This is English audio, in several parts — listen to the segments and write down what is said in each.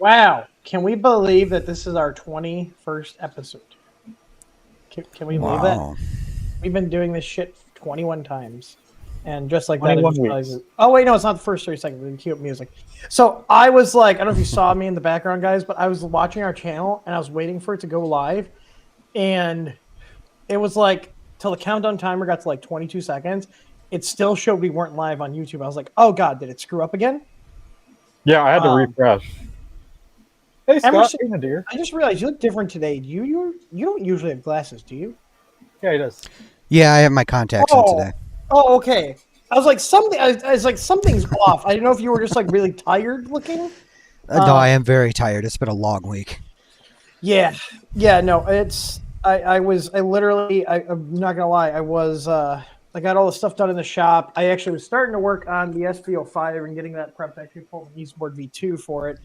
Wow. Can we believe that this is our 21st episode? Can we believe that? We've been doing this shit 21 times. And just like that, 21 weeks. Oh, wait, no, it's not the first 30 seconds. We cue up music. So I was like, I don't know if you saw me in the background, guys, but I was watching our channel and I was waiting for it to go live. And it was like, till the countdown timer got to like 22 seconds, it still showed we weren't live on YouTube. I was like, oh, God, did it screw up again? Yeah, I had to refresh. Hey, Scott, Emerson, dear. I just realized you look different today. You don't usually have glasses, do you? Yeah, he does. Yeah, I have my contacts on today. Oh, okay. I was like something's off. I didn't know if you were just like really tired looking. No, I am very tired. It's been a long week. Yeah. No, it's I'm not gonna lie. I got all the stuff done in the shop. I actually was starting to work on the SV05 and getting that prepped. I actually pulled an Eastboard V2 for it.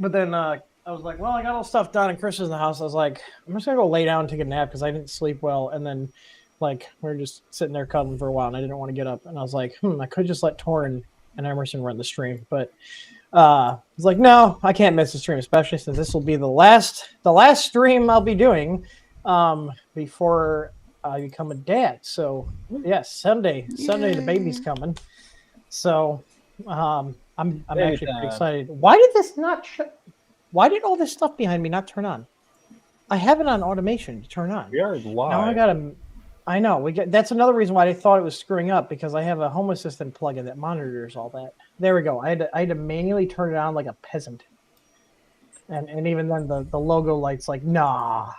But then I was like, well, I got all the stuff done and Chris was in the house. I was like, I'm just gonna go lay down and take a nap because I didn't sleep well. And then like we were just sitting there cuddling for a while and I didn't want to get up. And I was like, I could just let Torrin and Emerson run the stream. But I was like, no, I can't miss the stream, especially since this will be the last stream I'll be doing before I become a dad. So yes, Sunday the baby's coming. So I'm actually pretty excited. Why did all this stuff behind me not turn on? I have it on automation to turn on. We are live. Now I know. That's another reason why I thought it was screwing up because I have a Home Assistant plugin that monitors all that. There we go. I had to manually turn it on like a peasant. And even then the logo light's like, nah,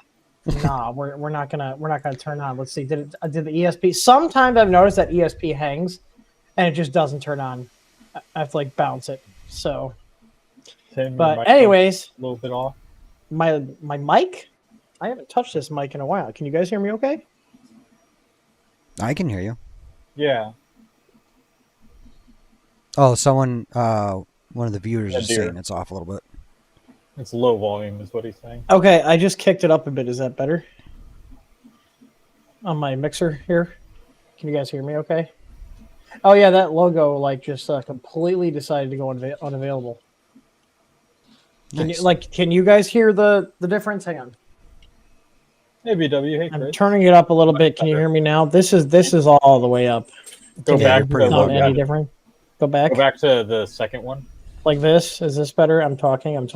we're not gonna turn on. Let's see. Did the ESP? Sometimes I've noticed that ESP hangs and it just doesn't turn on. I have to like bounce it. So but anyways, a little bit off. My mic? I haven't touched this mic in a while. Can you guys hear me okay? I can hear you. Yeah. Oh, someone, one of the viewers is saying it's off a little bit. It's low volume is what he's saying. Okay, I just kicked it up a bit. Is that better? On my mixer here. Can you guys hear me okay? Oh yeah, that logo like just completely decided to go unavailable. Nice. Can you guys hear the difference? Hang on. Hey BW, hey Chris. I'm turning it up a little bit. Can you hear me now? This is all the way up. Go back. Not any different. Go back. Go back to the second one. Like this? Is this better? I'm talking. Okay.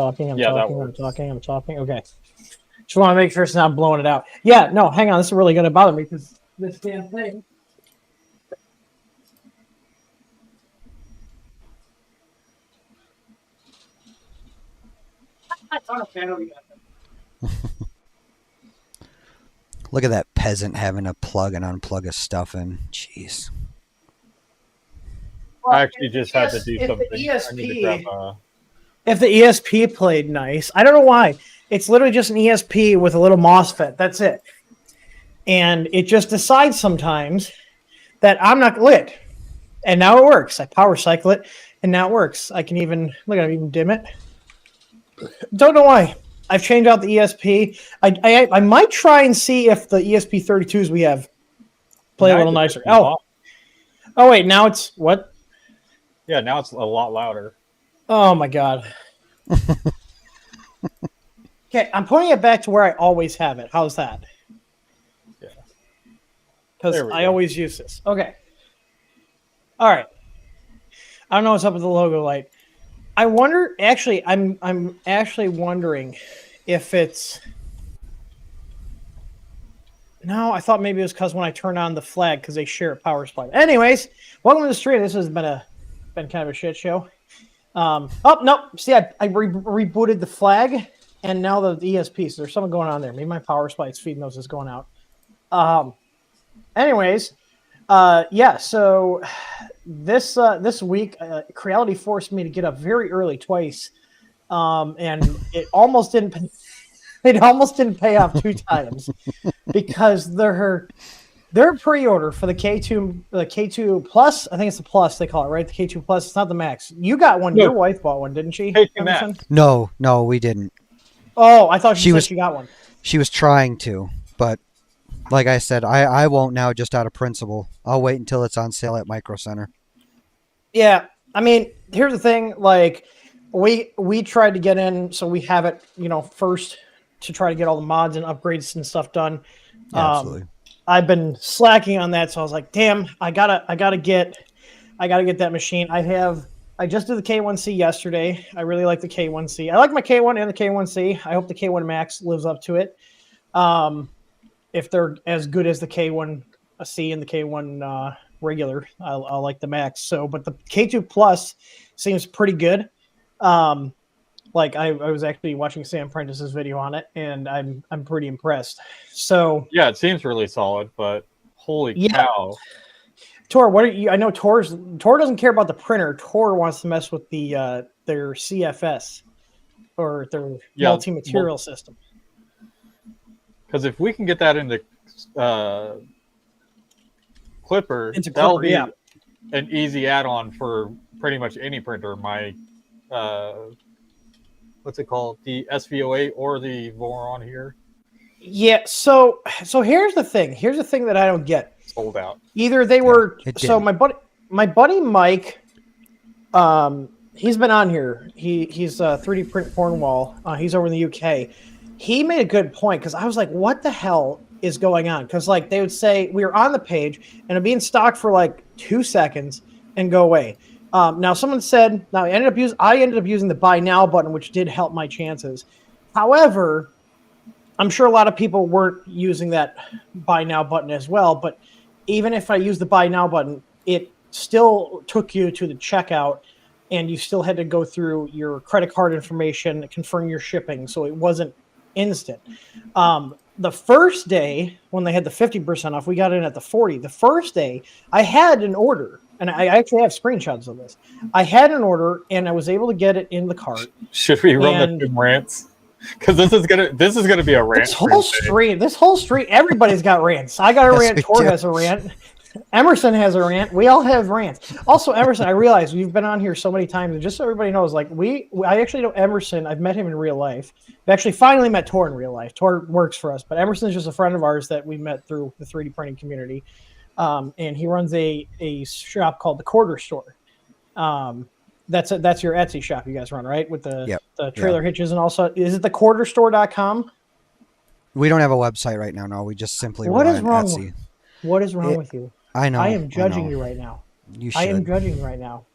Just want to make sure it's not blowing it out. Yeah, no, hang on. This is really going to bother me because this damn thing. Look at that peasant having to plug and unplug his stuff in. Jeez. Well, I actually just had to do something. If the ESP played nice, I don't know why. It's literally just an ESP with a little MOSFET. That's it. And it just decides sometimes that I'm not lit. And now it works. I power cycle it, and now it works. I can even, look at it, even dim it. Don't know why. I've changed out the ESP. I might try and see if the ESP32s we have play a little nicer. Oh, wait, now it's what? Yeah, now it's a lot louder. Oh my god. Okay, I'm putting it back to where I always have it. How's that? Yeah. Because I always use this. Okay. All right. I don't know what's up with the logo light. I wonder. Actually, I'm actually wondering if it's. No, I thought maybe it was because when I turn on the flag because they share a power supply. Anyways, welcome to the stream. This has been kind of a shit show. Oh no! See, I rebooted the flag, and now the ESP. So there's something going on there. Maybe my power supply is feeding those is going out. Anyways, yeah. So this week, Creality forced me to get up very early twice, and it almost didn't. It almost didn't pay off 2 times because their pre-order for the K2 Plus, I think it's the Plus they call it, right? The K2 Plus, it's not the Max. You got one. No. Your wife bought one, didn't she? No, we didn't. Oh, I thought she said she got one. She was trying to, but like I said, I won't now just out of principle. I'll wait until it's on sale at Micro Center. Yeah, I mean, here's the thing, like we tried to get in, so we have it, first to try to get all the mods and upgrades and stuff done. Yeah, absolutely. I've been slacking on that, so I was like, damn, I gotta get that machine. I just did the K1C yesterday. I really like the K1C. I like my K1 and the K1C. I hope the K1 Max lives up to it. If they're as good as the K1C and the K1 regular, I'll like the Max. So, but the K2 Plus seems pretty good. Like I was actually watching Sam Prentice's video on it, and I'm pretty impressed. So Yeah, it seems really solid, but holy cow. Tor, what are you? I know Tor doesn't care about the printer. Tor wants to mess with their CFS or their multi-material system. Because if we can get that into Clipper, that'll be an easy add-on for pretty much any printer. My what's it called? The SVO8 or the Voron here. Yeah. So here's the thing. Here's the thing that I don't get. Sold out. Either they were so my buddy Mike, he's been on here. He's 3D Print Cornwall. He's over in the UK. He made a good point because I was like, what the hell is going on? Because like they would say we were on the page and it'd be in stock for like 2 seconds and go away. Now someone said I ended up using the buy now button, which did help my chances. However, I'm sure a lot of people weren't using that buy now button as well, but even if I used the buy now button, it still took you to the checkout and you still had to go through your credit card information, confirm your shipping. So it wasn't instant. The first day when they had the 50% off, we got in at the 40. The first day I had an order, and I actually have screenshots of this. I had an order and I was able to get it in the cart. Should we run the rants? Because this is gonna be a rant. This whole stream, everybody's got rants. I got a rant. Tor has a rant. Emerson has a rant. We all have rants. Also, Emerson, I realize we've been on here so many times, and just so everybody knows, like I actually know Emerson. I've met him in real life. We actually finally met Tor in real life. Tor works for us, but Emerson's just a friend of ours that we met through the 3D printing community, and he runs a shop called the Quarter Store. That's your Etsy shop you guys run, right? With the trailer hitches and also, is it the quarterstore.com? We don't have a website right now. No, we just simply run Etsy. What is wrong with you? I know. I am judging you right now. You should. I am judging you right now.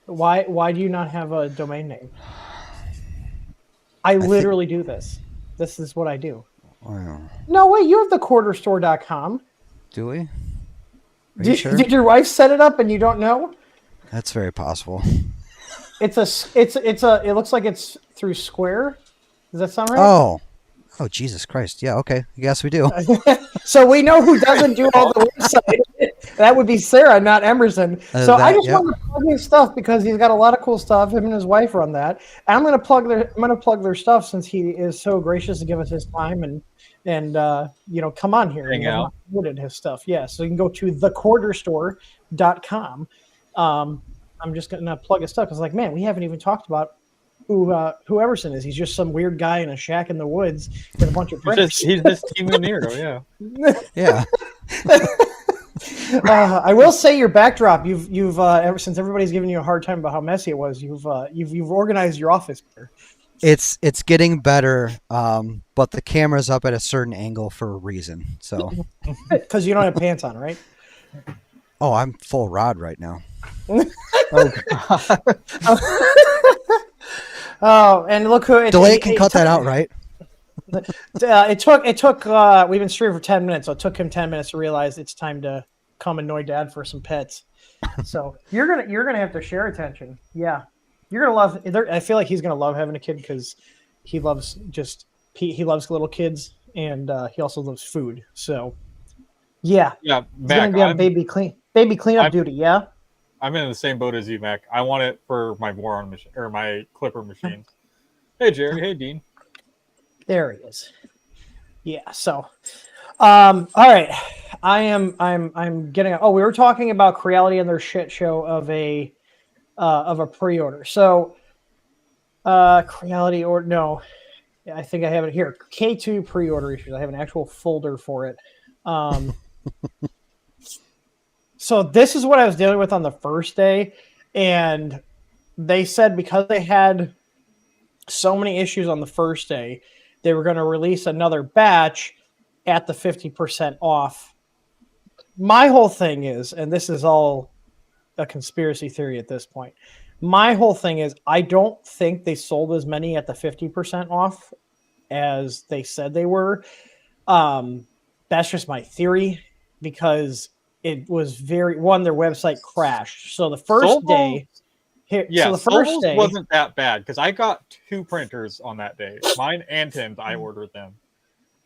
Why do you not have a domain name? I literally do this. This is what I do. Wow. No, wait, you have the quarterstore.com. Do we? Sure? Did your wife set it up and you don't know? That's very possible. It looks like it's through Square. Does that sound right? Oh, Jesus Christ. Yeah, okay. Yes, we do. So we know who doesn't do all the website. That would be Sarah, not Emerson. So I just want to plug his stuff because he's got a lot of cool stuff. Him and his wife run that. I'm going to plug their stuff since he is so gracious to give us his time and come on here. Hang out. His stuff. Yeah. So you can go to thequarterstore.com. I'm just going to plug his stuff because, like, man, we haven't even talked about who Emerson is. He's just some weird guy in a shack in the woods with a bunch of printers. He's just Timu Nero, yeah. Yeah. I will say your backdrop. You've ever since everybody's giving you a hard time about how messy it was. You've organized your office here. It's getting better, but the camera's up at a certain angle for a reason. So because you don't have pants on, right? Oh, I'm full rod right now. Oh, and look who Delay can cut that out, right? It took we've been streaming for 10 minutes, so it took him 10 minutes to realize it's time to come annoy Dad for some pets. So you're gonna have to share attention. Yeah, you're gonna love. I feel like he's gonna love having a kid because he loves little kids and he also loves food. So yeah, he's Mac, gonna be on baby cleanup duty. Yeah. I'm in the same boat as you, Mac. I want it for my Voron machine or my Clipper machine. Hey, Jerry. Hey, Dean. There he is. Yeah. So, all right. I'm getting. Oh, we were talking about Creality and their shit show of a pre-order. So, Creality or no, I think I have it here. K2 pre-order issues. I have an actual folder for it. So this is what I was dealing with on the first day, and they said because they had so many issues on the first day, they were going to release another batch at the 50% off. My whole thing is, and this is all a conspiracy theory at this point, my whole thing is I don't think they sold as many at the 50% off as they said they were. That's just my theory because it was their website crashed. So the first day, Yeah, so the first Solos day wasn't that bad because I got 2 printers on that day. Mine and Tim's, I ordered them.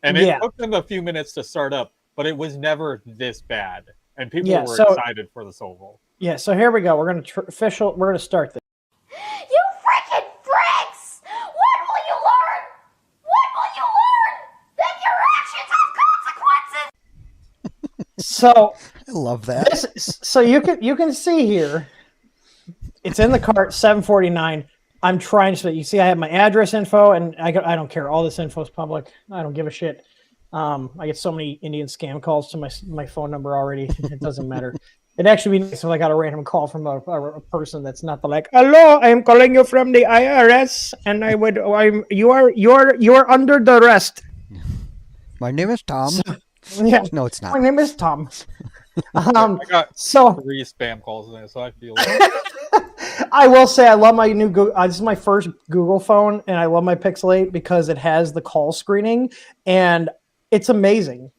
And it took them a few minutes to start up, but it was never this bad. And people were excited for the Sovo. Yeah, so here we go. We're going to start this. You freaking freaks! When will you learn? When will you learn that your actions have consequences? So I love that. so you can see here, it's in the cart, $7.49. I'm trying to. You see, I have my address info, and I don't care. All this info is public. I don't give a shit. I get so many Indian scam calls to my phone number already. It doesn't matter. It'd actually be nice if I got a random call from a person that's not hello, I'm calling you from the IRS, and you are under the arrest. My name is Tom. Yeah, no, it's not. My name is Tom. I got 3 spam calls in it, so I feel like I will say I love my new Google. This is my first Google phone, and I love my Pixel 8 because it has the call screening, and it's amazing.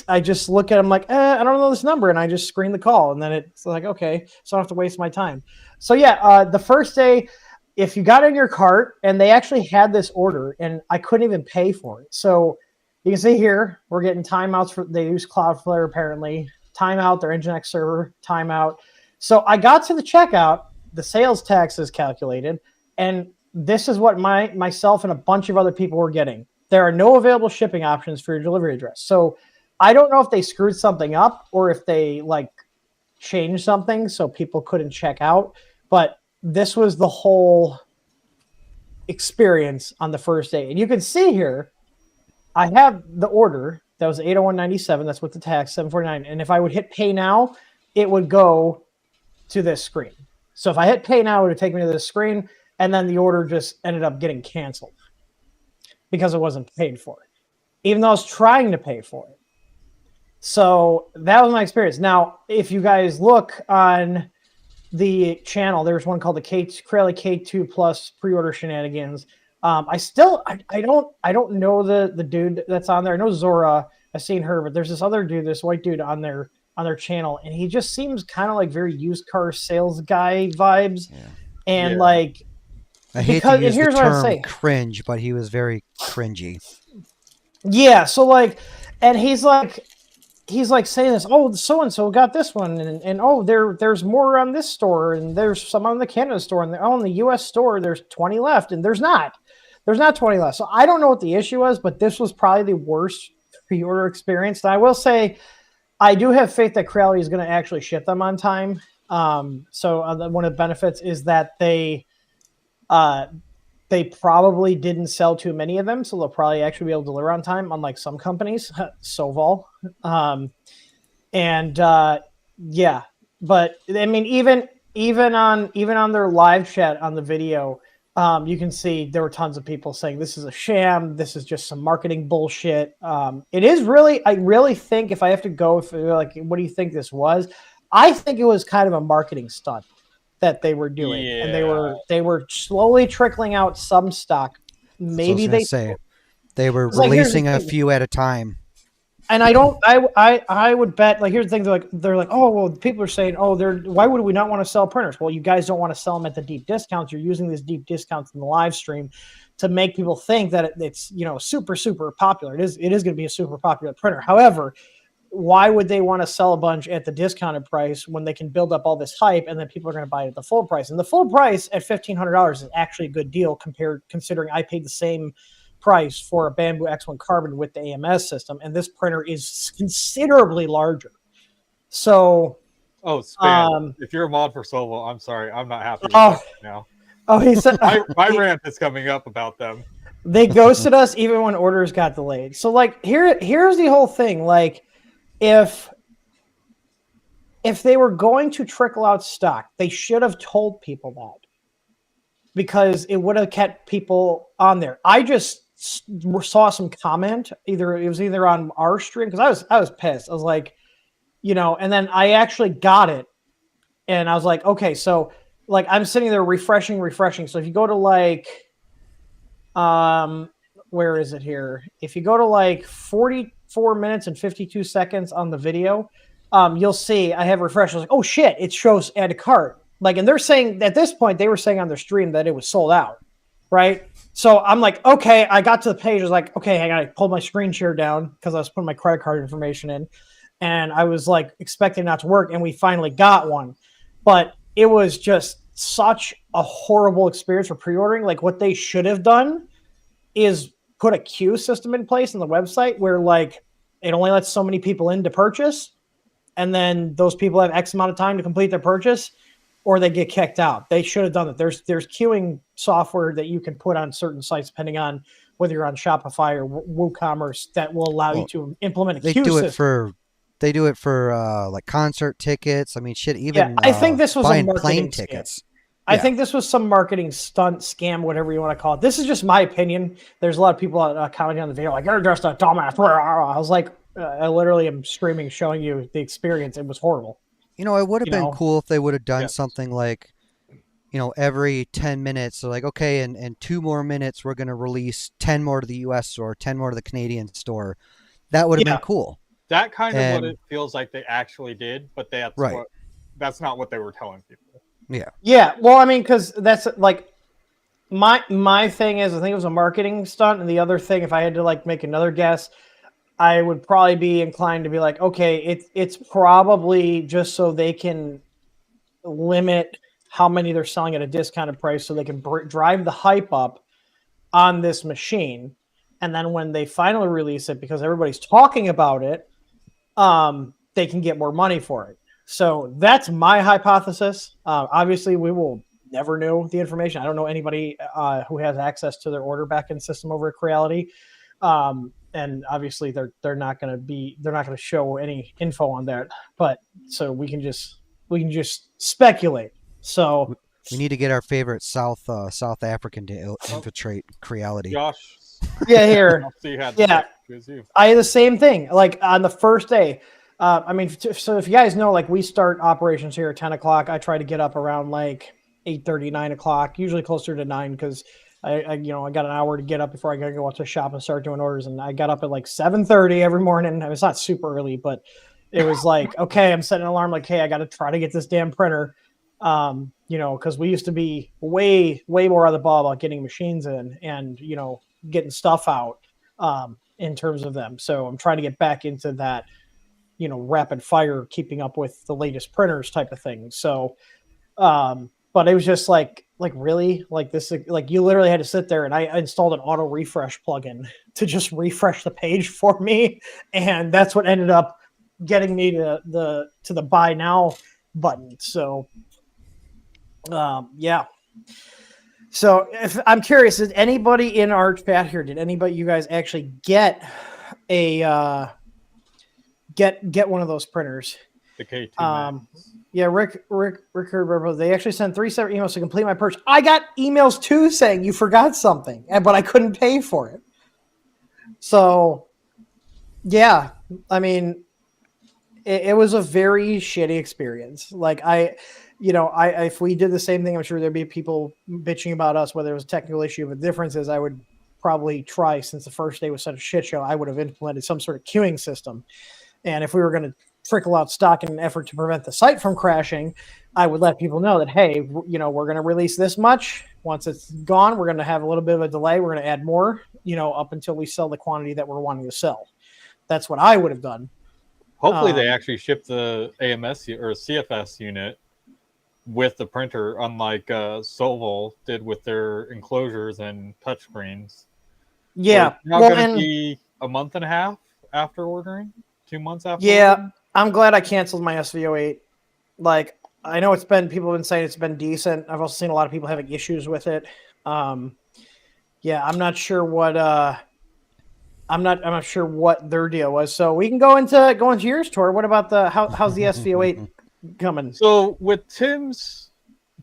I just look at them like, I don't know this number, and I just screen the call, and then it's like, okay, so I don't have to waste my time. So yeah, the first day, if you got in your cart, and they actually had this order, and I couldn't even pay for it. So you can see here, we're getting timeouts they use Cloudflare apparently. Timeout, their Nginx server, timeout. So I got to the checkout, the sales tax is calculated, and this is what myself and a bunch of other people were getting. There are no available shipping options for your delivery address. So I don't know if they screwed something up or if they changed something so people couldn't check out, but this was the whole experience on the first day. And you can see here, I have the order. That was $801.97. That's with the tax, $749. And if I would hit pay now, it would go to this screen. So if I hit pay now, it would take me to this screen, and then the order just ended up getting canceled because it wasn't paid for, even though I was trying to pay for it. So that was my experience. Now, if you guys look on the channel, there's one called the Creality K2 Plus pre-order shenanigans. I don't know the dude that's on there. I know Zora. I've seen her, but there's this other dude, this white dude on their channel, and he just seems kind of like very used car sales guy vibes. Yeah. And I hate to use the term cringe, but he was very cringy. Yeah, so and he's saying this, oh, so and so got this one, and oh, there's more on this store, and there's some on the Canada store, and in the US store there's 20 left, and there's not 20 left. So I don't know what the issue was, but this was probably the worst pre-order experience. And I will say, I do have faith that Creality is going to actually ship them on time. So one of the benefits is that they probably didn't sell too many of them, so they'll probably actually be able to deliver on time, unlike some companies, Soval. Yeah, but I mean, even on their live chat on the video, you can see there were tons of people saying this is a sham. This is just some marketing bullshit. It is really, I really think if I have to go, what do you think this was? I think it was kind of a marketing stunt that they were doing, and they were slowly trickling out some stock. Maybe they were releasing a few at a time. And I would bet, here's the thing, they're like, oh, well, people are saying, oh, why would we not want to sell printers? Well, you guys don't want to sell them at the deep discounts. You're using these deep discounts in the live stream to make people think that it's super, super popular. It is going to be a super popular printer. However, why would they want to sell a bunch at the discounted price when they can build up all this hype and then people are going to buy it at the full price? And the full price at $1,500 is actually a good deal considering I paid the same price for a Bamboo X1 Carbon with the AMS system, and this printer is considerably larger. So, if you're a mod for Sovo, I'm sorry, I'm not happy with that now. Oh, he said my rant is coming up about them. They ghosted us even when orders got delayed. So, here's the whole thing. If they were going to trickle out stock, they should have told people that. because it would have kept people on there. I just saw some comment, it was either on our stream, because I was pissed. I was like, and then I actually got it, and I was like, okay, so like I'm sitting there refreshing. So if you go to like, where is it here? If you go to like 44 minutes and 52 seconds on the video, you'll see I have refreshed. I was like, oh shit, it shows add to cart. Like, and they're saying at this point, they were saying on their stream that it was sold out, right? So I'm like, okay, I got to the page. I was like, okay, hang on. I pulled my screen share down because I was putting my credit card information in, and I was like expecting not to work, and we finally got one. But it was just such a horrible experience for pre-ordering. Like, what they should have done is put a queue system in place on the website where like it only lets so many people in to purchase, and then those people have X amount of time to complete their purchase, or they get kicked out. They should have done that. There's queuing software that you can put on certain sites, depending on whether you're on Shopify or WooCommerce, that will allow you to implement a queue system. They do it for like concert tickets. I mean, shit, even I think this was buying a marketing plane tickets. I think this was some marketing stunt, scam, whatever you want to call it. This is just my opinion. There's a lot of people commenting on the video like, you're just a dumbass. I was like, I literally am streaming, showing you the experience. It was horrible. It would have been cool if they would have done something like, every 10 minutes. So like, okay, in 2 more minutes, we're going to release 10 more to the US store, 10 more to the Canadian store. That would have been cool. That kind of what it feels like they actually did, but that's not what they were telling people. Yeah. Well, I mean, because that's like my thing is, I think it was a marketing stunt, and the other thing, if I had to like make another guess, I would probably be inclined to be like, okay, it's probably just so they can limit how many they're selling at a discounted price, so they can drive the hype up on this machine, and then when they finally release it, because everybody's talking about it, they can get more money for it. So that's my hypothesis. Obviously, we will never know the information. I don't know anybody who has access to their order backend system over at Creality, and obviously they're not going to show any info on that. But so we can just speculate. So we need to get our favorite South African to infiltrate Creality. Josh, here, I had the same thing. Like on the first day. I mean, so if you guys know, like we start operations here at 10 o'clock. I try to get up around like 8:30, 9 o'clock, usually closer to 9, because I got an hour to get up before I got to go out to the shop and start doing orders. And I got up at like 7:30 every morning. I mean, it's not super early, but it was like, okay, I'm setting an alarm. Like, hey, I got to try to get this damn printer. Because we used to be way more on the ball about getting machines in and getting stuff out in terms of them. So I'm trying to get back into that. Rapid fire, keeping up with the latest printers type of thing. So, but it was just like really, like this, like you literally had to sit there, and I installed an auto refresh plugin to just refresh the page for me. And that's what ended up getting me to the buy now button. So, yeah. So if I'm curious, did anybody in our chat here, you guys actually get a, get one of those printers? The K2. Yeah, Rick, they actually sent 3 separate emails to complete my purchase. I got emails too saying you forgot something, but I couldn't pay for it. So, yeah, I mean, it was a very shitty experience. Like if we did the same thing, I'm sure there'd be people bitching about us, whether it was a technical issue. But the difference is I would probably try, since the first day was such a shit show, I would have implemented some sort of queuing system. And if we were going to trickle out stock in an effort to prevent the site from crashing, I would let people know that, hey, we're going to release this much. Once it's gone, we're going to have a little bit of a delay. We're going to add more, up until we sell the quantity that we're wanting to sell. That's what I would have done. Hopefully they actually ship the AMS or CFS unit with the printer, unlike Solvol did with their enclosures and touchscreens. Yeah. It's not going to be a month and a half after ordering? 2 months after? Yeah. Ordering? I'm glad I canceled my SVO8. Like, I know people have been saying it's been decent. I've also seen a lot of people having issues with it. Yeah, I'm not sure what I'm not sure what their deal was. So we can go into yours, Tor. What about how's the SVO8 coming? So with Tim's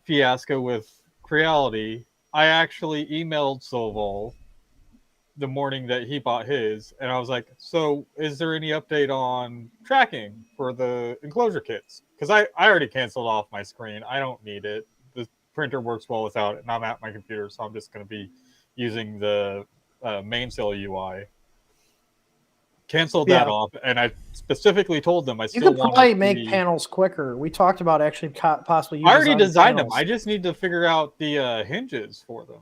fiasco with Creality, I actually emailed Sovol the morning that he bought his, and I was like, so is there any update on tracking for the enclosure kits? Because I already canceled off my screen. I don't need it. The printer works well without it, and I'm at my computer, so I'm just going to be using the mainsail UI. Canceled that off, and I specifically told them I still want to. You could probably make panels quicker. We talked about actually possibly using. I already designed them. I just need to figure out the hinges for them.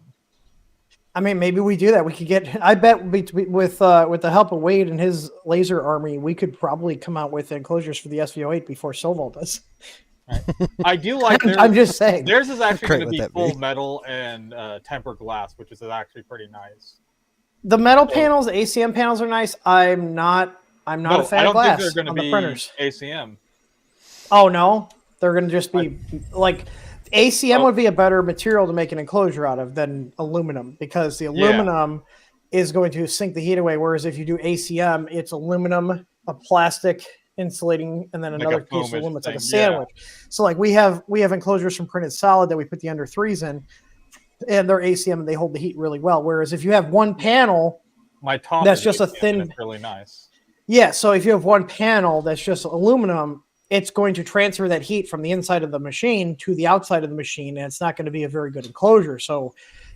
I mean, maybe we do that. We could get. I bet with the help of Wade and his laser army, we could probably come out with enclosures for the SVO8 before Sovol does. Right. I do like. I'm just saying. Theirs is actually going to be full metal and tempered glass, which is actually pretty nice. The metal panels, the ACM panels are nice. I'm not a fan of glass. I don't think they're going to be printers. ACM. Oh no, they're going to just be like. ACM would be a better material to make an enclosure out of than aluminum, because the aluminum is going to sink the heat away. Whereas if you do ACM, it's aluminum, a plastic insulating, and then another piece of aluminum. It's like a sandwich. Yeah. So like we have enclosures from Printed Solid that we put the under 3s in, and they're ACM and they hold the heat really well. Whereas if you have one panel, that's just a thin. It's really nice. Yeah. So if you have one panel that's just aluminum, it's going to transfer that heat from the inside of the machine to the outside of the machine, and it's not going to be a very good enclosure. So,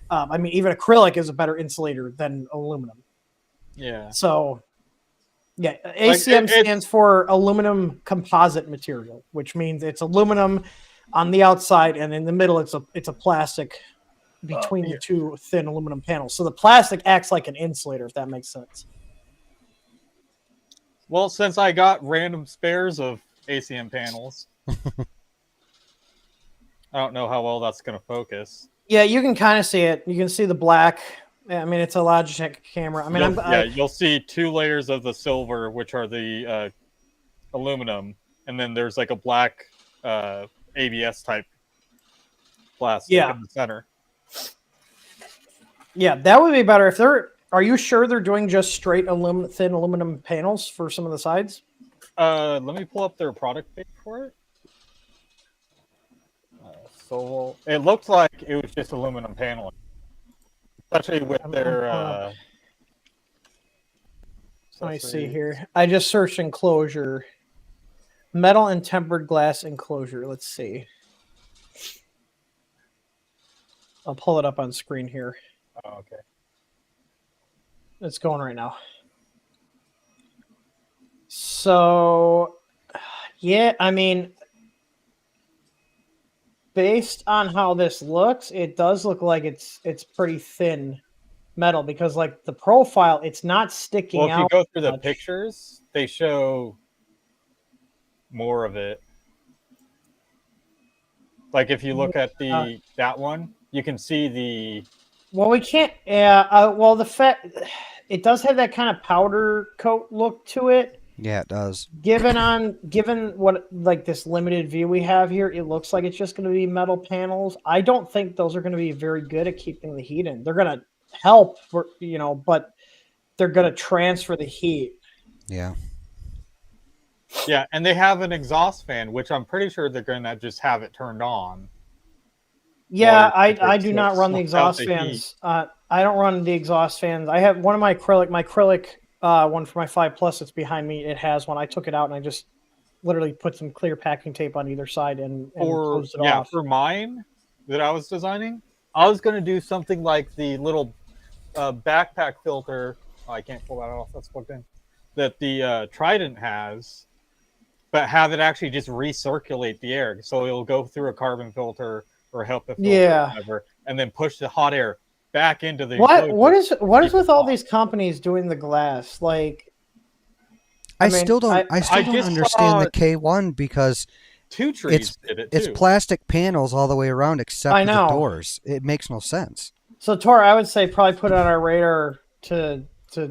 I mean, even acrylic is a better insulator than aluminum. Yeah. So, yeah, ACM stands for aluminum composite material, which means it's aluminum on the outside, and in the middle, it's a plastic between the two thin aluminum panels. So the plastic acts like an insulator, if that makes sense. Well, since I got random spares of ACM panels, I don't know how well that's going to focus. Yeah, you can kind of see it. You can see the black. I mean, it's a Logitech camera. I mean, you'll see 2 layers of the silver, which are the aluminum, and then there's like a black ABS type plastic in the center. Yeah, that would be better if they're. Are you sure they're doing just straight thin aluminum panels for some of the sides? Let me pull up their product page for it. So it looked like it was just aluminum paneling, especially with their. Let me see here. I just searched enclosure, metal and tempered glass enclosure. Let's see. I'll pull it up on screen here. Oh, okay. It's going right now. So, yeah, I mean, based on how this looks, it does look like it's pretty thin metal, because like the profile, it's not sticking out. Well, if you go through the pictures, they show more of it. Like if you look at that one, you can see the. Well, we can't. Well, the fact it does have that kind of powder coat look to it. Yeah, it does. Given what like this limited view we have here, it looks like it's just going to be metal panels. I don't think those are going to be very good at keeping the heat in. They're going to help, but they're going to transfer the heat. Yeah. Yeah, and they have an exhaust fan, which I'm pretty sure they're going to just have it turned on. Yeah, I do not run the exhaust fans. I don't run the exhaust fans. I have one of my acrylic one for my 5 Plus that's behind me. It has one. I took it out and I just literally put some clear packing tape on either side and closed it off. For mine that I was designing, I was going to do something like the little backpack filter. Oh, I can't pull that off. That's plugged in. That the Trident has, but have it actually just recirculate the air. So it'll go through a carbon filter or a HEPA filter or whatever, and then push the hot air back into the what is with all these companies doing the glass? Like, I still don't understand the K1, because Two Trees did it too. It's plastic panels all the way around except for the doors. It makes no sense. So Tor, I would say probably put it on our radar to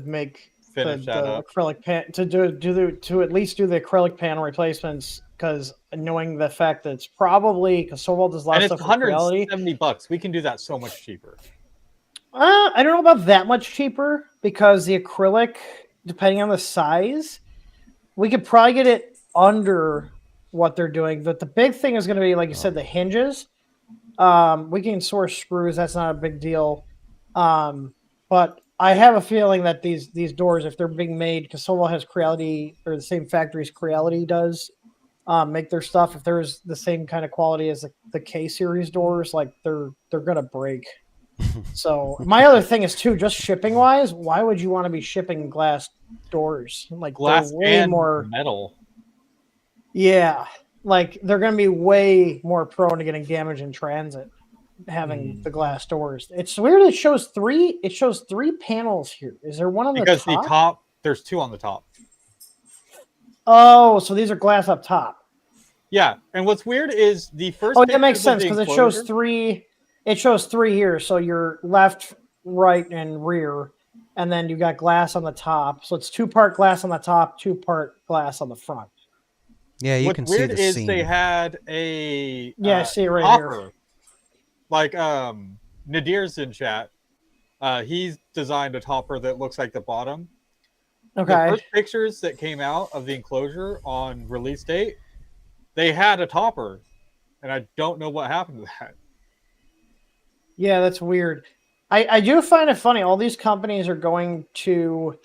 make finish the acrylic pan to at least do the acrylic panel replacements, because knowing the fact that it's probably because Sovol does a lot of stuff with Creality. $170. We can do that so much cheaper. I don't know about that much cheaper, because the acrylic, depending on the size, we could probably get it under what they're doing. But the big thing is going to be, like you said, the hinges. We can source screws. That's not a big deal. But I have a feeling that these doors, if they're being made, because Solo has Creality, or the same factory as Creality does, make their stuff. If there's the same kind of quality as the K series doors, like they're gonna break. So my other thing is too, just shipping wise, why would you want to be shipping glass doors? Like Glass they're way and more metal. Yeah, like they're going to be way more prone to getting damaged in transit having the glass doors. It's weird. It shows three panels here. Is there one on because the top? There's two on the top. Oh, so these are glass up top. Yeah, and what's weird is the first. Oh, that makes sense because it shows three. It shows three here. So your left, right, and rear, and then you got glass on the top. So it's 2-part glass on the top, 2-part glass on the front. Yeah, you can see the seam. What's weird is they had a I see it right hopper. here. Like Nadir's in chat. He's designed a topper that looks like the bottom. Okay. The first pictures that came out of the enclosure on release date, they had a topper, and I don't know what happened to that. Yeah, that's weird. I do find it funny. All these companies are going to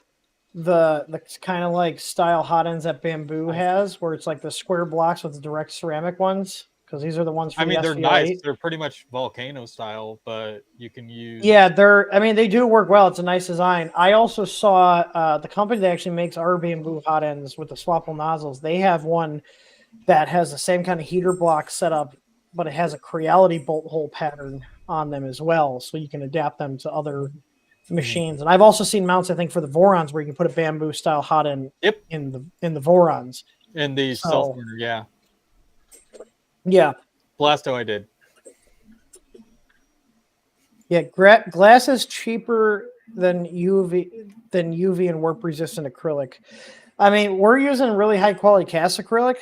the kind of like style hot ends that Bamboo has, where it's like the square blocks with the direct ceramic ones, because these are the ones for the they're SVL8. nice. They're pretty much volcano style, but you can use. Yeah, they do work well. It's a nice design. I also saw the company that actually makes our Bamboo hot ends with the swappable nozzles. They have one that has the same kind of heater block setup, but it has a Creality bolt hole pattern on them as well, so you can adapt them to other machines. And I've also seen mounts, I think, for the Vorons where you can put a Bamboo style hot end in the Vorons. In the self burner, yeah. Yeah. Blasto, I did. Yeah, glass is cheaper than UV and warp resistant acrylic. I mean, we're using really high quality cast acrylic,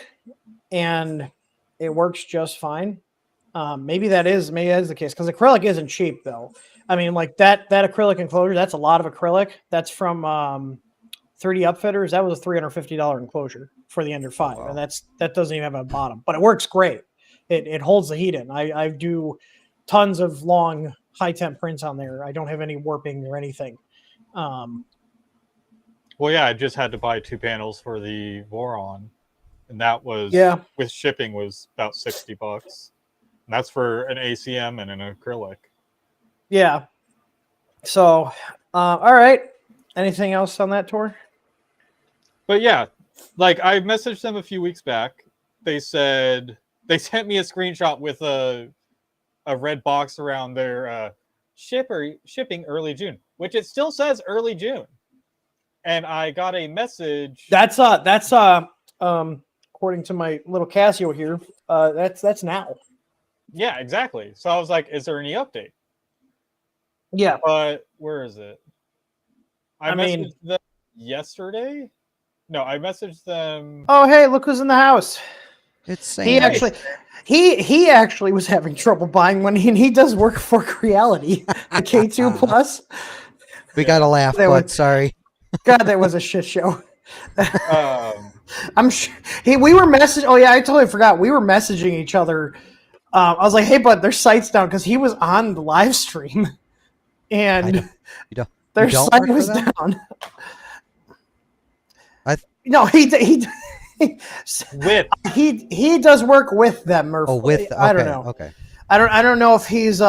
and it works just fine. Maybe that is the case, because acrylic isn't cheap though. I mean, like that acrylic enclosure, that's a lot of acrylic. That's from 3D Upfitters. That was a $350 enclosure for the Ender 5, and that doesn't even have a bottom, but it works great. It holds the heat in. I do tons of long high temp prints on there. I don't have any warping or anything. Well, yeah, I just had to buy 2 panels for the Voron, and that was with shipping was about $60. And that's for an ACM and an acrylic. Yeah. So, all right. Anything else on that tour? But yeah, like I messaged them a few weeks back. They said they sent me a screenshot with a red box around their shipping early June, which it still says early June. And I got a message. That's according to my little Casio here, that's now. Yeah, exactly. So I was like, is there any update? Yeah. But where is it? I messaged them yesterday. No, I messaged them. Oh, hey, look who's in the house. It's Sam. He actually was having trouble buying one, and he does work for Creality, the K2 Plus. We got to laugh, but sorry. God, that was a shit show. I'm sure we were messaging. Oh yeah, I totally forgot. We were messaging each other. I was like, "Hey, bud, their site's down," because he was on the live stream, and their site was down. No, he does work with them. Or I don't know. Okay. I don't know if he's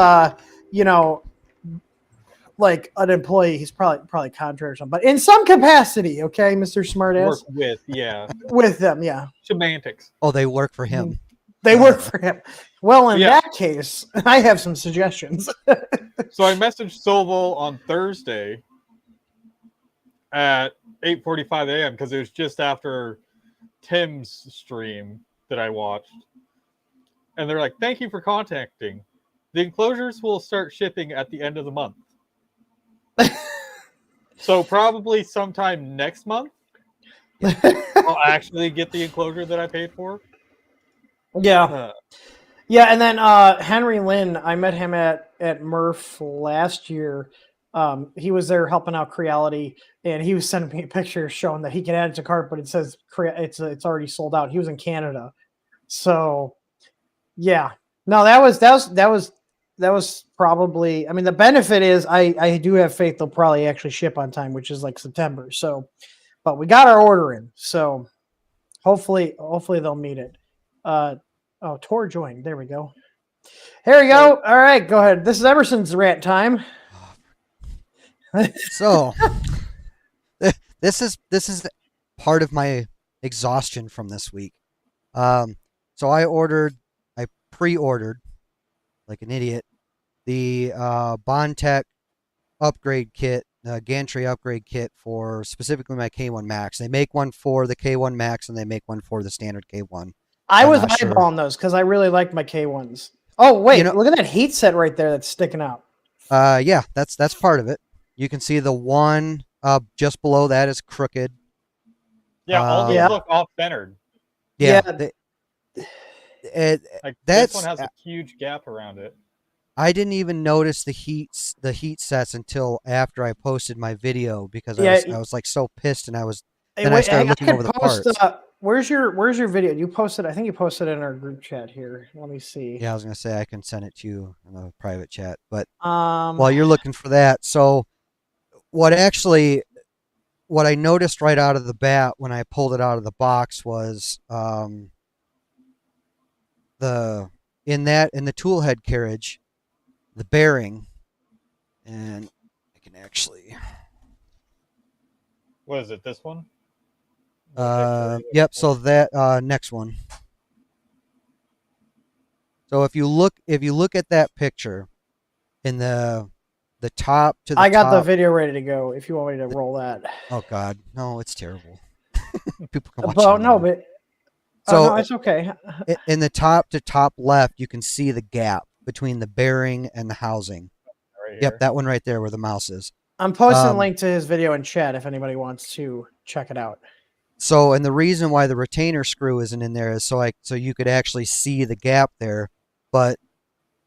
like an employee. He's probably contract or something, but in some capacity, okay, Mr. Smartass. Work with them, yeah. Semantics. Oh, they work for him. They work for him. Well, in that case, I have some suggestions. So I messaged Sobel on Thursday at 8:45 a.m. because it was just after Tim's stream that I watched. And they're like, thank you for contacting. The enclosures will start shipping at the end of the month. So probably sometime next month, I'll actually get the enclosure that I paid for. Yeah. And then Henry Lynn, I met him at Murph last year. He was there helping out Creality, and he was sending me a picture showing that he can add it to cart, but it says it's already sold out. He was in Canada. So, yeah, No, that was probably. I mean, the benefit is I do have faith they'll probably actually ship on time, which is like September. So, but we got our order in, so hopefully they'll meet it. Tor joined. There we go. Here we go. All right, go ahead. This is Emerson's rant time. So, this is part of my exhaustion from this week. So I pre-ordered like an idiot the Bondtech upgrade kit, gantry upgrade kit for specifically my K1 Max. They make one for the K1 Max and they make one for the standard K1. I was eyeballing those because I really liked my K1s. Oh wait, look at that heat set right there that's sticking out. Yeah, that's part of it. You can see the one just below that is crooked. Yeah, all these look off-centered. Yeah. This one has a huge gap around it. I didn't even notice the heat sets until after I posted my video because I was like so pissed, and I started looking over the parts. Where's your video? You posted. I think you posted it in our group chat here. Let me see. Yeah, I was gonna say I can send it to you in a private chat, but while you're looking for that, so what I noticed right out of the bat when I pulled it out of the box was in the tool head carriage, the bearing, and I can actually. What is it? This one? Yep. So that next one. So if you look at that picture, in the top to the I got the video ready to go. If you want me to roll that. Oh God, no, it's terrible. People can watch. But no, but no, it's okay. In the top to top left, you can see the gap between the bearing and the housing. Right, yep, that one right there where the mouse is. I'm posting a link to his video in chat if anybody wants to check it out. So, and the reason why the retainer screw isn't in there is so you could actually see the gap there, but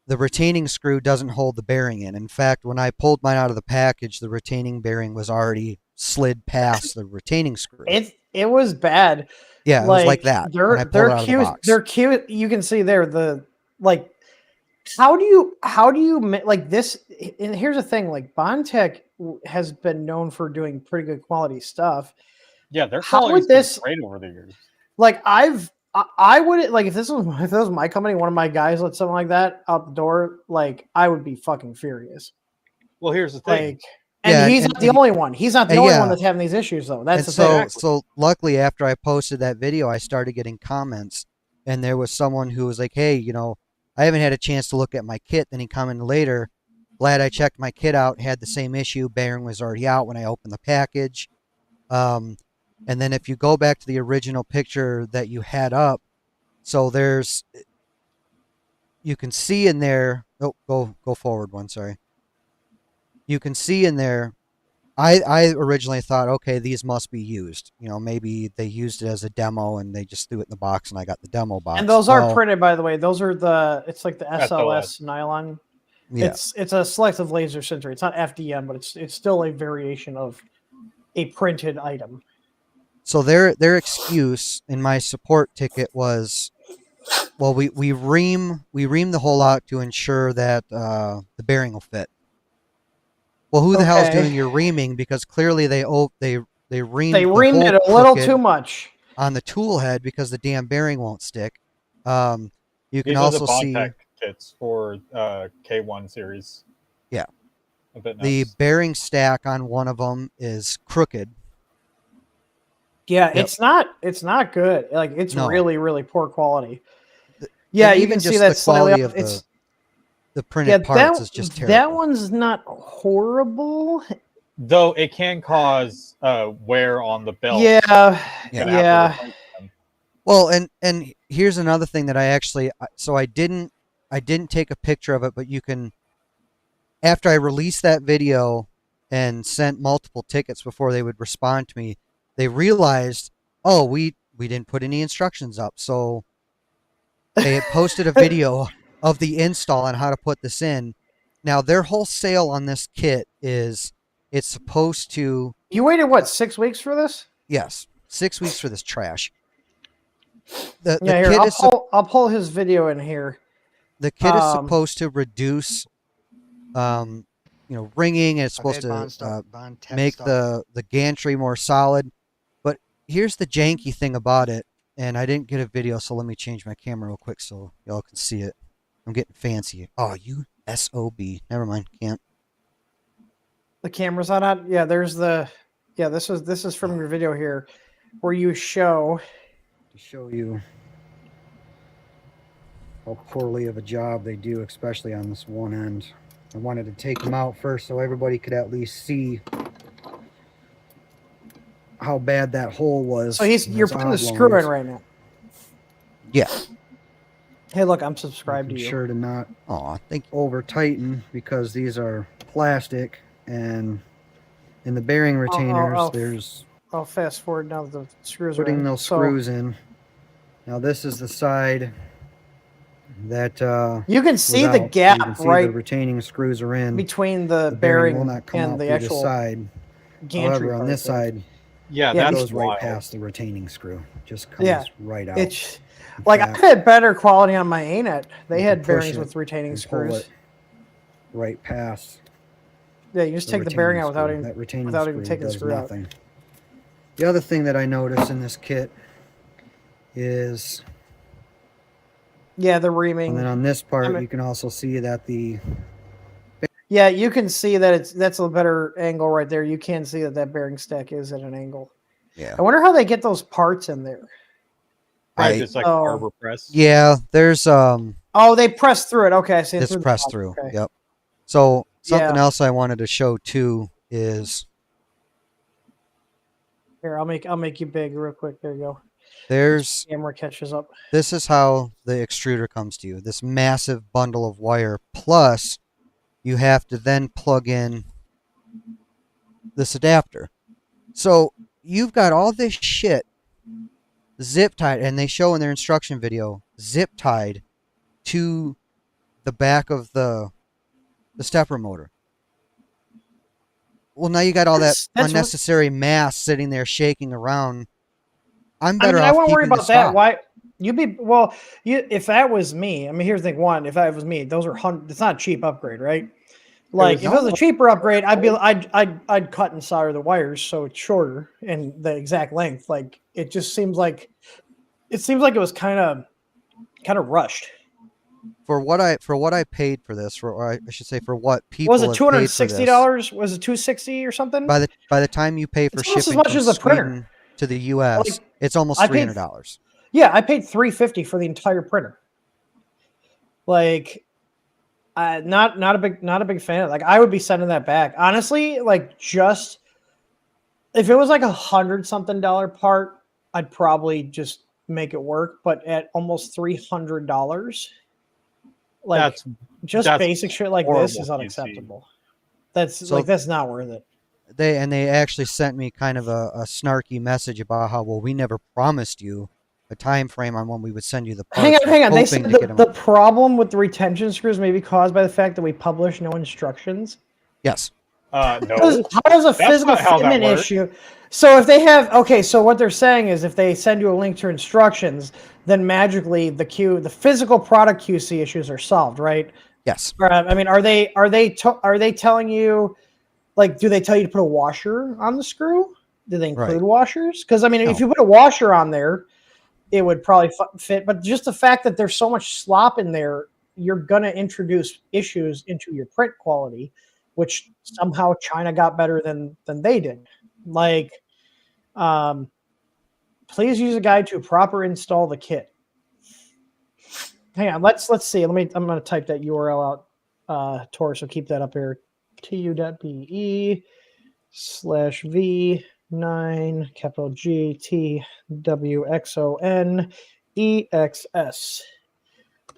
the retaining screw doesn't hold the bearing in. In fact, when I pulled mine out of the package, the retaining bearing was already slid past the retaining screw. It was bad. Yeah, it was like that. They're cute. You can see there how do you like this? And here's the thing: like Bondtech has been known for doing pretty good quality stuff. Yeah, their quality's been great over the years. Like I would like if this was my company, one of my guys let something like that out the door, like I would be fucking furious. Well, here's the thing. He's not the only one. He's not the only one that's having these issues, though. That's the thing. So luckily, after I posted that video, I started getting comments, and there was someone who was like, "Hey, I haven't had a chance to look at my kit." Then he commented later, "Glad I checked my kit out. Had the same issue. Bearing was already out when I opened the package." And then if you go back to the original picture that you had up, so you can see in there. Oh, go forward one. Sorry. You can see in there. I originally thought, okay, these must be used. Maybe they used it as a demo and they just threw it in the box, and I got the demo box. And those are printed, by the way. Those are it's like the SLS nylon. Yeah. It's a selective laser sintery. It's not FDM, but it's still a variation of a printed item. So their excuse in my support ticket was, well, we ream the hole out to ensure that the bearing will fit. Well, who the hell is doing your reaming? Because clearly they reamed it a little too much on the tool head because the damn bearing won't stick. You can These also are the see Bondtech kits for K1 series. Yeah, a bit nice. The bearing stack on one of them is crooked. Yeah, yep. It's not good. Like it's really, really poor quality. Yeah, you can see that slightly off. The printed parts is just terrible. That one's not horrible. Though it can cause wear on the belt. Yeah. Well, and here's another thing that I didn't take a picture of it, but you can, after I released that video and sent multiple tickets before they would respond to me, they realized, oh, we didn't put any instructions up. So they had posted a video of the install on how to put this in. Now, their whole sale on this kit is it's supposed to... You waited, what, 6 weeks for this? Yes, 6 weeks for this trash. I'll pull his video in here. The kit is supposed to reduce, ringing. It's supposed to make the gantry more solid. But here's the janky thing about it, and I didn't get a video, so let me change my camera real quick so y'all can see it. I'm getting fancy. Oh, you SOB. Never mind. Can't. The camera's on. Yeah, there's the. Yeah, this is from your video here, where you show. To show you how poorly of a job they do, especially on this one end. I wanted to take them out first so everybody could at least see how bad that hole was. So you're putting the screw in right now. Yeah. Hey, look, I'm subscribed to you. Sure to not thank you. over tighten, because these are plastic, and in the bearing retainers there's. I'll fast forward now that the screws are in. Putting those screws in. Now this is the side that you can see the gap, you can see right? The retaining screws are in between the bearing will not come and out the through actual side. gantry. However, on this side, yeah, it that goes right past the retaining screw. Just comes right out. It's like I've had better quality on my ANET. They had bearings with retaining screws. Right past. Yeah, you just take the bearing out without even taking the screw out. The other thing that I noticed in this kit is, the reaming. and then on this part, you can also see that the. Yeah, you can see that that's a better angle right there. You can see that bearing stack is at an angle. Yeah. I wonder how they get those parts in there. Just like arbor press. Yeah, there's Oh, they press through it. Okay, I see. It's pressed through. Okay. Yep. So something else I wanted to show too is. Here, I'll make you big real quick. There you go. There's camera catches up. This is how the extruder comes to you. This massive bundle of wire, plus you have to then plug in this adapter. So you've got all this shit zip tied, and they show in their instruction video, zip tied to the back of the stepper motor. Well, now you got all that's unnecessary mass sitting there shaking around. I'm better off. I won't worry about that. Why? If that was me, I mean, here's the thing. One, if that was me, those are it's not a cheap upgrade, right? Like if it was a cheaper upgrade, I'd cut and solder the wires so it's shorter and the exact length. Like it just seems like it was kind of rushed. For what I paid for this, or I should say for what people was it $260? Was it $260 or something? By the time you pay for shipping as much as the printer to the US, it's almost $300. Yeah, I paid $350 for the entire printer. Like, not a big fan of it. Like, I would be sending that back. Honestly, like just if it was like $100-something part, I'd probably just make it work. But at almost $300, like that's basic shit like this is unacceptable. That's not worth it. They actually sent me kind of a snarky message about how, well, we never promised you a time frame on when we would send you the parts. Hang on. They said the problem with the retention screws may be caused by the fact that we publish no instructions. Yes. No. How does a physical fitment issue? So if they have so what they're saying is if they send you a link to instructions, then magically the physical product QC issues are solved, right? Yes. I mean, are they telling you, like, do they tell you to put a washer on the screw? Do they include washers? Because I mean, if you put a washer on there, it would probably fit. But just the fact that there's so much slop in there, you're gonna introduce issues into your print quality, which somehow China got better than they did. Like, please use a guide to proper install the kit. Hang on, let's see. I'm gonna type that URL out, Tor, so keep that up here. tu.be/v9 capital GTWXONEXS.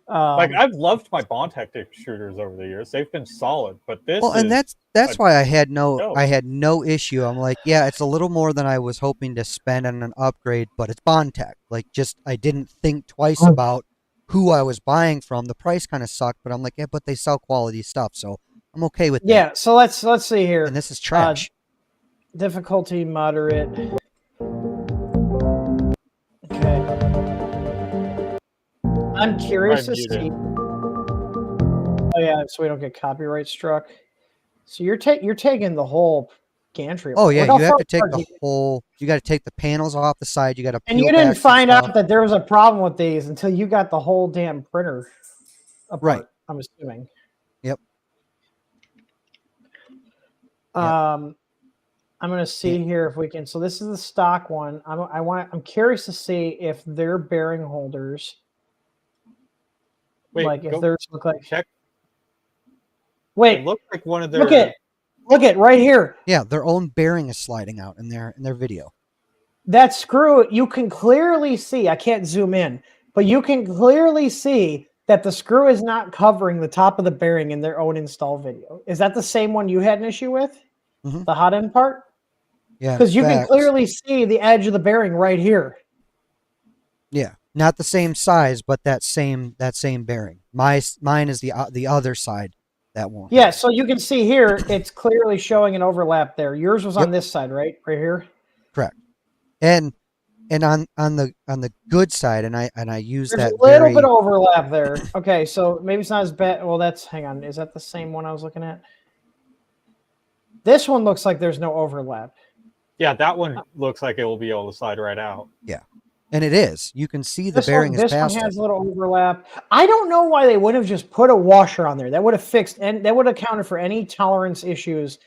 Like, I've loved my Bondtech extruders over the years. They've been solid, but this and that's why I had no issue. I'm like, yeah, it's a little more than I was hoping to spend on an upgrade, but it's Bondtech. Like, just I didn't think twice about who I was buying from. The price kind of sucked, but I'm like, yeah, but they sell quality stuff, so I'm okay with that. Yeah, so let's see here. And this is trash. Difficulty moderate. Okay. I'm curious to see. Oh yeah, so we don't get copyright struck. So you're taking the whole gantry. Oh yeah, Look how you have far to take apart the whole. You got to take the panels off the side. You got to and peel you back didn't some find stuff. out that there was a problem with these until you got the whole damn printer apart. Right. I'm assuming. Yep. I'm gonna see here if we can. So this is the stock one. I'm curious to see if their bearing holders. Wait, like if theirs look like. Check. Wait. It looks like one of their. Look at right here. Yeah, their own bearing is sliding out in their video. That screw, you can clearly see. I can't zoom in, but you can clearly see that the screw is not covering the top of the bearing in their own install video. Is that the same one you had an issue with? Mm-hmm. The hot end part? Yeah. Because you can clearly see the edge of the bearing right here. Yeah. Not the same size, but that same bearing. Mine is the other side. That won't. Yeah, so you can see here, it's clearly showing an overlap there. Yours was on this side, right? Right here? Correct. And on the good side, and I use There's that a little bit of overlap there. Okay, so maybe it's not as bad. Well, hang on. Is that the same one I was looking at? This one looks like there's no overlap. Yeah, that one looks like it will be able to slide right out. Yeah. And it is. You can see the bearing is past it. This one has a little overlap. I don't know why they wouldn't have just put a washer on there. That would have fixed, and that would have accounted for any tolerance issues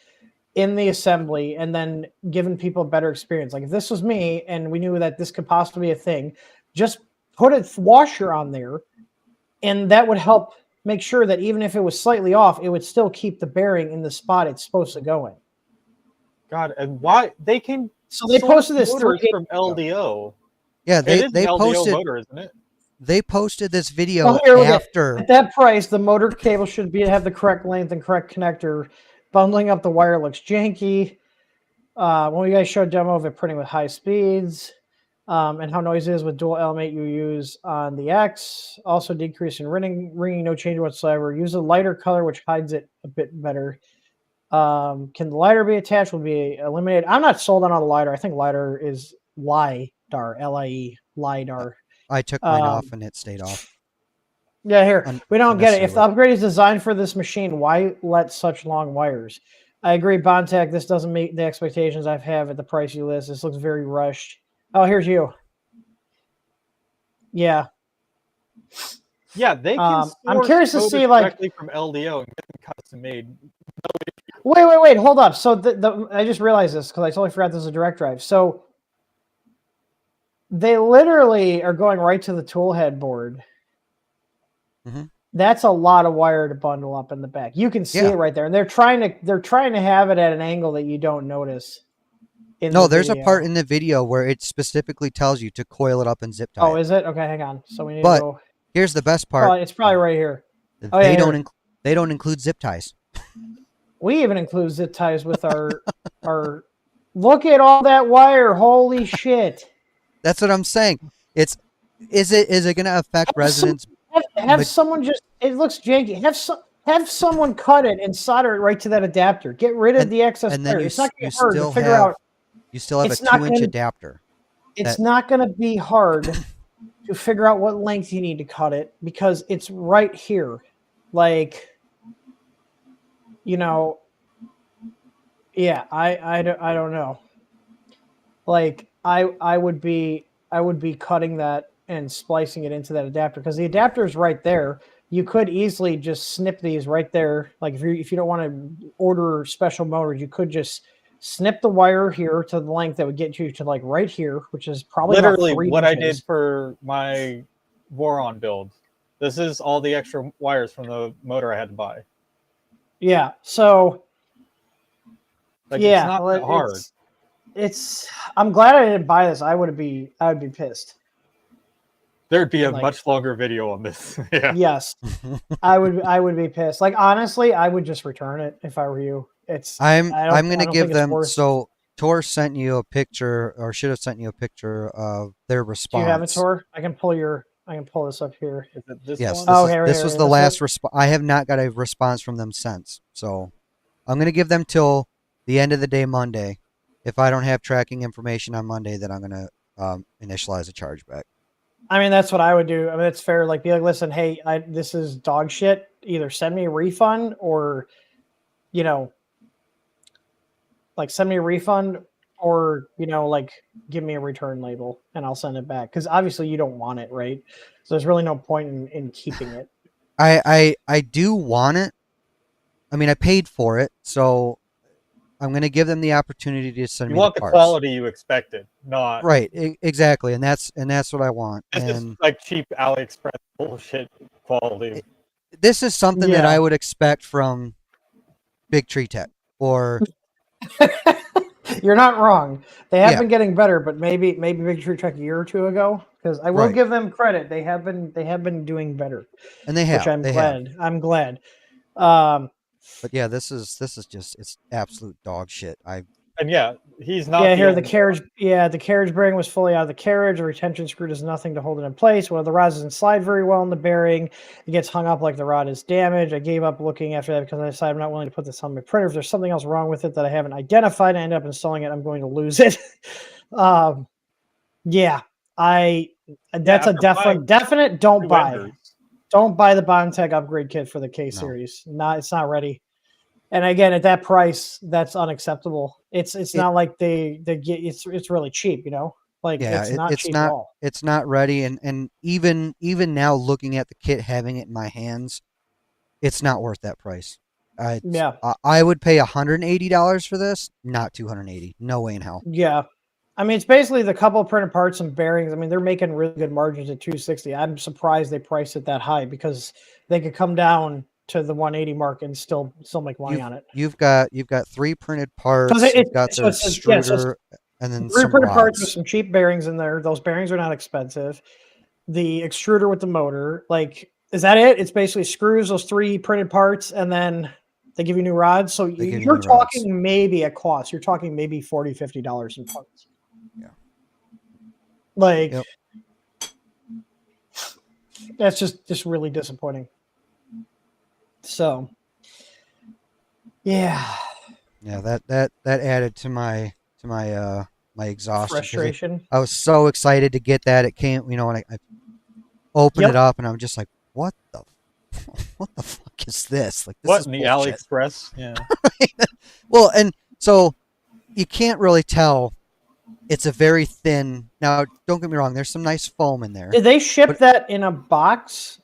in the assembly and then given people a better experience. Like if this was me and we knew that this could possibly be a thing, just put a washer on there and that would help make sure that even if it was slightly off, it would still keep the bearing in the spot it's supposed to go in. God, and why they can... So they posted this from LDO. Yeah, they LDO posted motor, isn't it? They posted this video after. At that price, the motor cable should have the correct length and correct connector. Bundling up the wire looks janky. When you guys showed a demo of it printing with high speeds, and how noisy it is with dual element you use on the X. Also decrease in ringing, no change whatsoever. Use a lighter color which hides it a bit better. Can the lighter be attached? Will be eliminated. I'm not sold on all the lighter. I think lighter is LIDAR, L-I-E, LIDAR. I took mine off and it stayed off. Yeah, here. We don't get it. If the upgrade is designed for this machine, why let such long wires? I agree, Bondtech. This doesn't meet the expectations I have at the price you list. This looks very rushed. Oh, here's you. Yeah. Yeah, they can. I'm curious to see, like, directly from LDO and get them custom made. Wait. Hold up. So I just realized this because I totally forgot this is a direct drive. So they literally are going right to the tool head board. Mm-hmm. That's a lot of wire to bundle up in the back. You can see it right there, and they're trying to have it at an angle that you don't notice. There's a part in the video where it specifically tells you to coil it up and zip tie. Oh, is it? Okay, hang on. So we need to go. Here's the best part. It's probably right here. They don't include zip ties. We even include zip ties with our our. Look at all that wire! Holy shit! That's what I'm saying. Is it going to affect residents? Have someone just. It looks janky. Have someone cut it and solder it right to that adapter. Get rid of the excess and then wire. It's not going to be hard to figure have, out. You still have a 2-inch adapter. It's not going to be hard to figure out what length you need to cut it because it's right here. Like, you know, yeah, I don't know. Like, I would be cutting that and splicing it into that adapter because the adapter is right there. You could easily just snip these right there. Like if you don't want to order special motors, you could just snip the wire here to the length that would get you to like right here, which is probably literally about 3 what inches. I did for my Voron build. This is all the extra wires from the motor I had to buy. Yeah. So like, it's not that hard. I'm glad I didn't buy this. I would be pissed. There'd be a much longer video on this. Yeah. Yes. I would be pissed. Like honestly, I would just return it if I were you. I'm going to give them. So Tor sent you a picture, or should have sent you a picture of their response. Do you have a Tor? I can pull this up here. Is it this yes. one? This was the last response. I have not got a response from them since. So I'm going to give them till the end of the day Monday. If I don't have tracking information on Monday, then I'm going to initialize a chargeback. I mean, that's what I would do. I mean, it's fair. Like, be like, listen, hey, this is dog shit. either send me a refund or, you know, like send me a refund or, you know, like give me a return label and I'll send it back. Because obviously you don't want it, right? So there's really no point in keeping it. I do want it. I mean, I paid for it, so I'm going to give them the opportunity to send me want the the parts. quality you expected, not right. Exactly, and that's what I want. This is and like cheap AliExpress bullshit quality. This is something that I would expect from Big Tree Tech or. You're not wrong. They have been getting better, but maybe Big Tree Tech a year or two ago, because I will give them credit. They have been doing better, and they have. Which I'm glad. Have. I'm glad. But yeah, this is just it's absolute dog shit. And yeah, he's not. Yeah, here the carriage. Yeah, the carriage bearing was fully out of the carriage. The retention screw does nothing to hold it in place. Well, the rod doesn't slide very well in the bearing. It gets hung up like the rod is damaged. I gave up looking after that because I decided I'm not willing to put this on my printer. If there's something else wrong with it that I haven't identified and I end up installing it, I'm going to lose it. Yeah, that's a definite. Don't buy. Don't buy the Bondtech upgrade kit for the K series. No. It's not ready. And again, at that price, that's unacceptable. It's not like they get it's really cheap, you know. Like it's not cheap at all. It's not ready, and even now looking at the kit, having it in my hands, it's not worth that price. I would pay $180 for this, not $280. No way in hell. Yeah, I mean it's basically the couple of printed parts and bearings. I mean they're making really good margins at $260. I'm surprised they priced it that high because they could come down to the 180 mark and still make money on it. You've got 3 printed parts. You've got the extruder, and then 3 printed parts with some cheap bearings in there. Those bearings are not expensive. The extruder with the motor, like, is that it? It's basically screws, those 3 printed parts, and then they give you new rods. So you're talking maybe a cost. You're talking maybe $40, $50 in parts. Yeah. Like, that's just really disappointing. So, yeah, that added to my my exhaustion. Frustration. I was so excited to get that. It came, you know, when I opened it up, and I'm just like, what the fuck is this? Like, this what is in the bullshit. AliExpress? Yeah. Well, and so you can't really tell. It's a very thin. Now, don't get me wrong. There's some nice foam in there. Did they ship that in a box?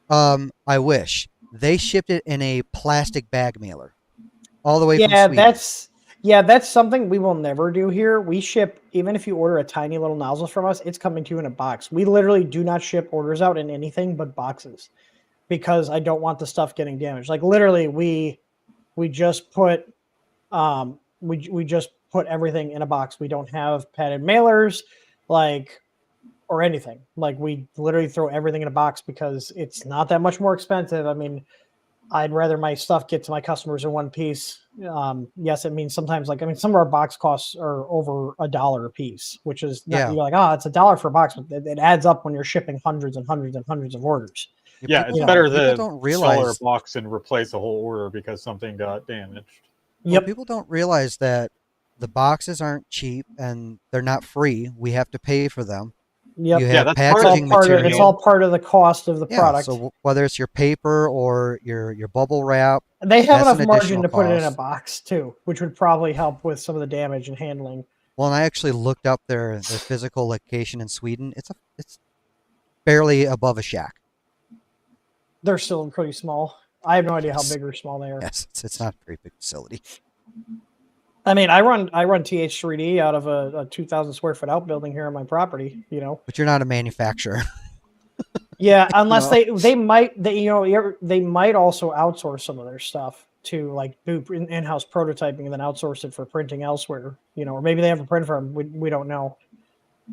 I wish. They shipped it in a plastic bag mailer, all the way from Sweden. That's something we will never do here. We ship, even if you order a tiny little nozzle from us, it's coming to you in a box. We literally do not ship orders out in anything but boxes because I don't want the stuff getting damaged. Like literally, we just put we just put everything in a box. We don't have padded mailers, like, or anything. Like we literally throw everything in a box because it's not that much more expensive. I mean, I'd rather my stuff get to my customers in one piece. Yes, it means sometimes, like, I mean, some of our box costs are over $1 a piece, which is not, you're like, oh, it's $1 for a box, but it adds up when you're shipping hundreds and hundreds and hundreds of orders. Yeah, it's better to sell a box and replace a whole order because something got damaged. Well, people don't realize that the boxes aren't cheap and they're not free. We have to pay for them. Yep. You have packaging material. It's all part of the cost of the product. So whether it's your paper or your bubble wrap, they have enough margin to put it in a box too, which would probably help with some of the damage and handling. Well, and I actually looked up their physical location in Sweden. It's barely above a shack. They're still pretty small. I have no idea how big or small they are. Yes, it's not a very big facility. I mean, I run TH3D out of a 2,000 square foot outbuilding here on my property, you know. But you're not a manufacturer. Yeah, unless they might also outsource some of their stuff to like do in-house prototyping and then outsource it for printing elsewhere, you know, or maybe they have a print firm. We don't know.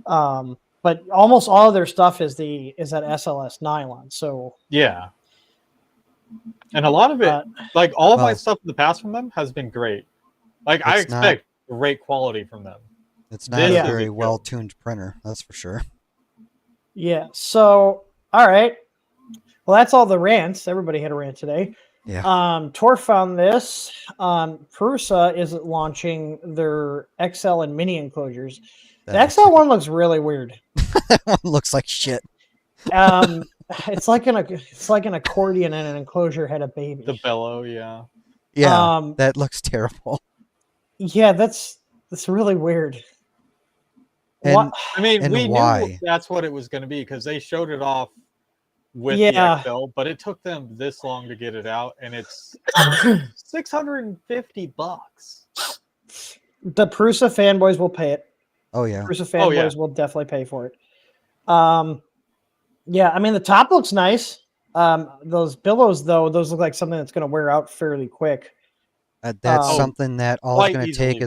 But almost all of their stuff is that SLS nylon. So yeah, and a lot of it, like all of my stuff in the past from them has been great. Like I expect great quality from them. It's not a very well-tuned printer, that's for sure. Yeah. So, all right. Well, that's all the rants. Everybody had a rant today. Yeah. Tor found this. Prusa is launching their XL and mini enclosures. The XL one looks really weird. That one looks like shit. it's like an accordion and an enclosure had a baby. The bellow, yeah. Yeah, that looks terrible. Yeah, that's really weird. And I mean, we why? knew that's what it was going to be because they showed it off with the XL, but it took them this long to get it out, and it's $650. The Prusa fanboys will pay it. Oh yeah, Prusa fanboys will definitely pay for it. Yeah, I mean the top looks nice. Those billows though, those look like something that's going to wear out fairly quick. That's something that all it's going to take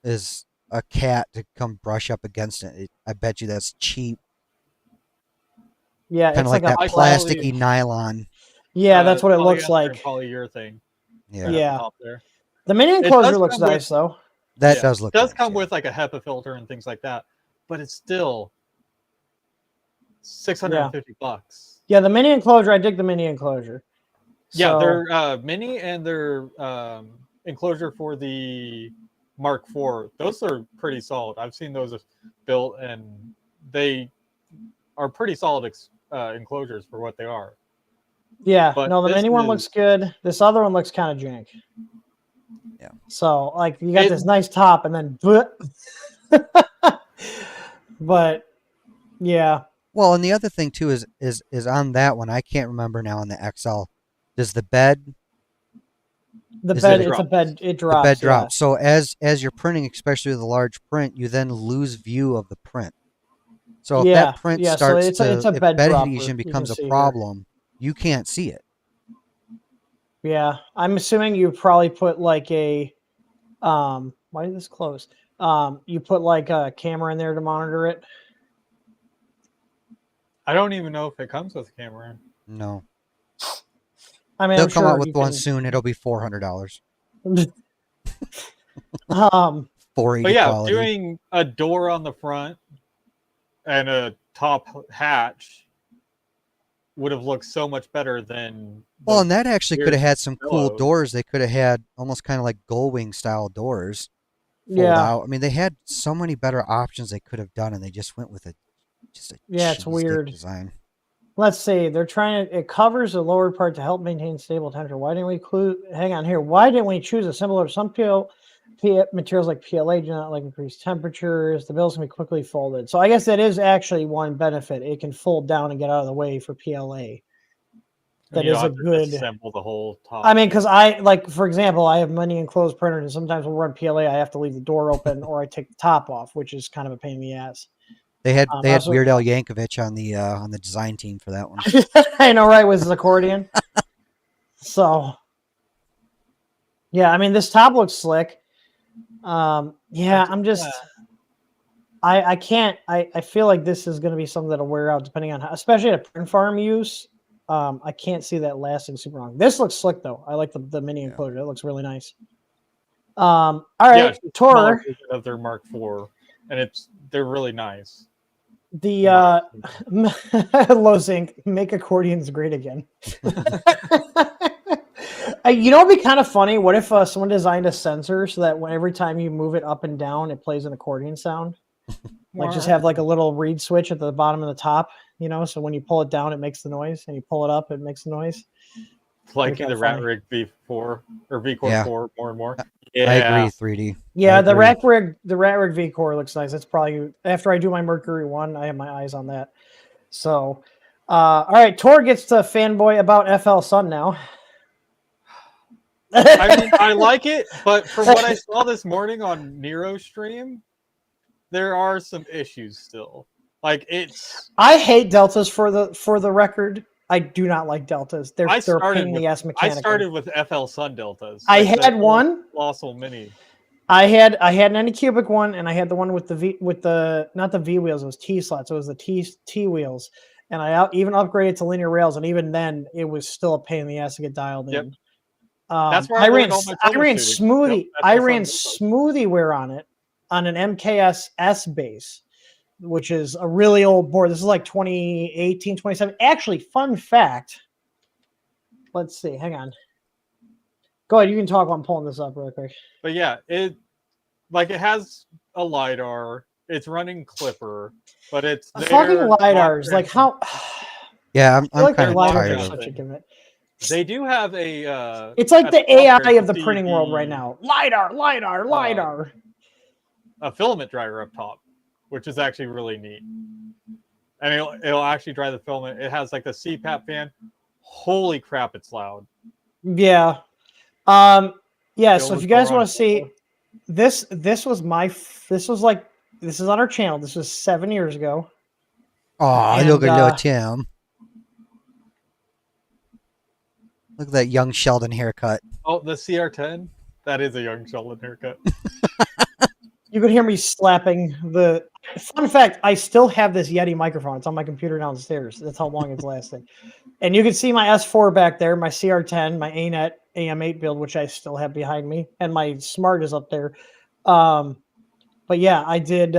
is a cat to come brush up against it. I bet you that's cheap. Yeah, kind of like that plasticky nylon. Yeah, that's what it looks like. Polyurethane. Yeah. The mini enclosure looks nice though. That does look. It does come with like a HEPA filter and things like that, but it's still $650. Yeah, the mini enclosure. I dig the mini enclosure. Yeah, their mini and their enclosure for the Mark IV. Those are pretty solid. I've seen those built, and they are pretty solid enclosures for what they are. Yeah, but no, the mini one looks good. This other one looks kind of jank. Yeah. So, like, you got this nice top, and then, but yeah. Well, and the other thing too is on that one. I can't remember now on the XL. Does the bed? It's a bed. It drops. The bed drops. So as you're printing, especially with a large print, you then lose view of the print. So if that print starts if bed adhesion becomes a problem, you can't see it. Yeah, I'm assuming you probably put like a why did this close? You put like a camera in there to monitor it. I don't even know if it comes with a camera. No. I mean, they'll come out with one soon. It'll be $400. 480 but yeah, quality. doing a door on the front and a top hatch would have looked so much better than. Well, and that actually could have had some cool doors. They could have had almost kind of like Gullwing style doors. Out. I mean, they had so many better options they could have done, and they just went with it's weird design. Let's see. They're trying to. It covers the lower part to help maintain stable temperature. Why didn't we hang on here? Why didn't we choose a similar? Some materials like PLA do not like increased temperatures. The bills can be quickly folded. So I guess that is actually one benefit. It can fold down and get out of the way for PLA. That is a good. Assemble the whole top. I mean, because for example, I have many enclosed printers, and sometimes we'll run PLA. I have to leave the door open, or I take the top off, which is kind of a pain in the ass. They had Weird Al Yankovic on the design team for that one. I know, right? With his accordion. So, yeah, I mean, this top looks slick. Yeah, I'm just, I can't. I feel like this is going to be something that'll wear out depending on how, especially at a print farm use. I can't see that lasting super long. This looks slick though. I like the mini enclosure. It looks really nice. All right, Tor of their Mark IV, and they're really nice. The low sync make accordions great again. You know, it'd be kind of funny. What if someone designed a sensor so that every time you move it up and down, it plays an accordion sound? Like just have like a little reed switch at the bottom and the top, you know, so when you pull it down, it makes the noise, and you pull it up, it makes the noise. Like the Rat Rig V4 or V-Core 4 more and more. Yeah. I agree, 3D. Yeah, the Rat Rig V-Core looks nice. It's probably, after I do my Mercury 1, I have my eyes on that. So, all right, Tor gets to fanboy about FL Sun now. I mean, I like it, but from what I saw this morning on Nero's stream, there are some issues still. Like I hate deltas for the record. I do not like deltas. They're a pain in the ass mechanically. I started with FL Sun deltas. I had one Colossal Mini. I had an Anycubic one, and I had the one with the not the V wheels. It was T slots. It was the T wheels, and I even upgraded to linear rails, and even then, it was still a pain in the ass to get dialed in. That's where I ran smoothie. I ran smoothie wear on it on an MKS S base, which is a really old board. This is like 2018, 2017. Actually, fun fact. Let's see. Hang on. Go ahead. You can talk while I'm pulling this up real quick. But yeah, it has a LiDAR. It's running Clipper, but it's fucking LiDARs. Like how Yeah, I'm like kind their of liners tired are of such a gimmick. They do have a. It's like the AI of the see printing world right now. LiDAR. A filament dryer up top, which is actually really neat. And it'll actually dry the filament. It has like the CPAP fan. Holy crap, it's loud. Yeah. Yeah, so if you guys want to see this is on our channel. This was 7 years ago. Oh, look at little Tim. Look at that young Sheldon haircut. Oh, the CR10? That is a young Sheldon haircut. You could hear me slapping the... Fun fact, I still have this Yeti microphone. It's on my computer downstairs. That's how long it's lasting. And you can see my S4 back there, my CR10, my ANET AM8 build, which I still have behind me, and my Smart is up there. But yeah, I did...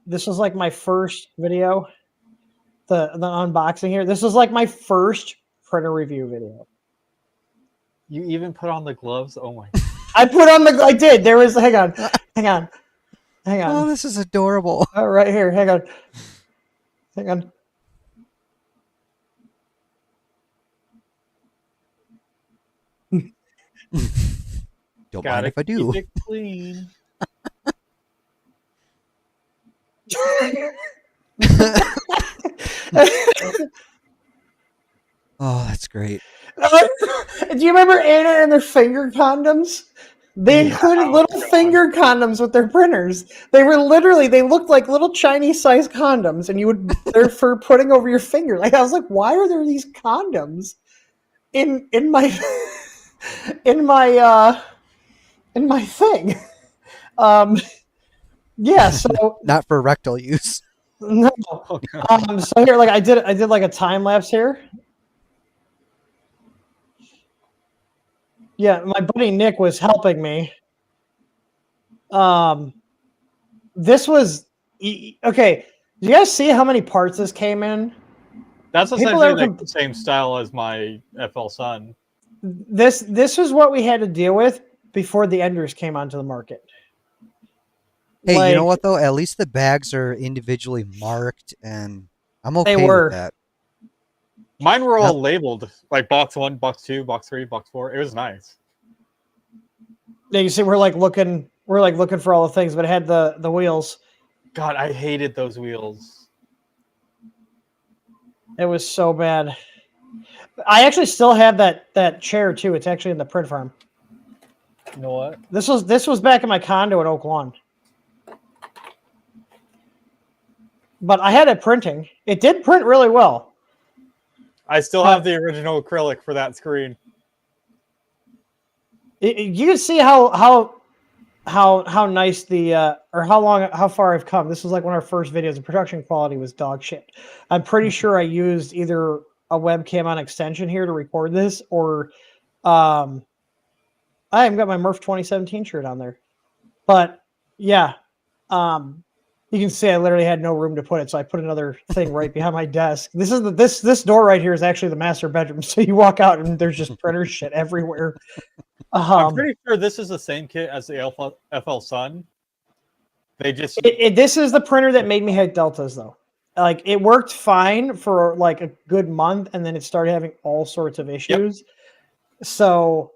this was like my first video, the unboxing here. This was like my first printer review video. You even put on the gloves? Oh my! I put on the. I did. There was. Hang on. Oh, this is adorable. Oh, right here. Hang on. Don't mind if I do. Keep it clean. Oh, that's great. Do you remember Anna and their finger condoms? They included little finger condoms with their printers. They looked like little Chinese sized condoms, and they're for putting over your finger. Like I was like, why are there these condoms in my thing? Yeah, so not for rectal use. No. So here, like I did like a time lapse here. Yeah, my buddy Nick was helping me. This was okay. Do you guys see how many parts this came in? That's essentially like the same style as my FL Sun. This was what we had to deal with before the Enders came onto the market. Hey, like, you know what though? At least the bags are individually marked, and I'm okay with that. Mine were all labeled, like box 1, box 2, box 3, box 4. It was nice. Yeah, you see, we're like looking for all the things, but it had the wheels. God, I hated those wheels. It was so bad. I actually still have that chair too. It's actually in the print farm. You know what? This was back in my condo at Oak Lawn. But I had it printing. It did print really well. I still have the original acrylic for that screen. You can see how nice how far I've come. This was like one of our first videos. The production quality was dog shit. I'm pretty sure I used either a webcam on extension here to record this, or I haven't got my Murph 2017 shirt on there. But yeah, you can see I literally had no room to put it, so I put another thing right behind my desk. This is this door right here is actually the master bedroom. So you walk out and there's just printer shit everywhere. I'm pretty sure this is the same kit as the FL Sun. They just this is the printer that made me hate deltas though. Like it worked fine for like a good month, and then it started having all sorts of issues. Yep. So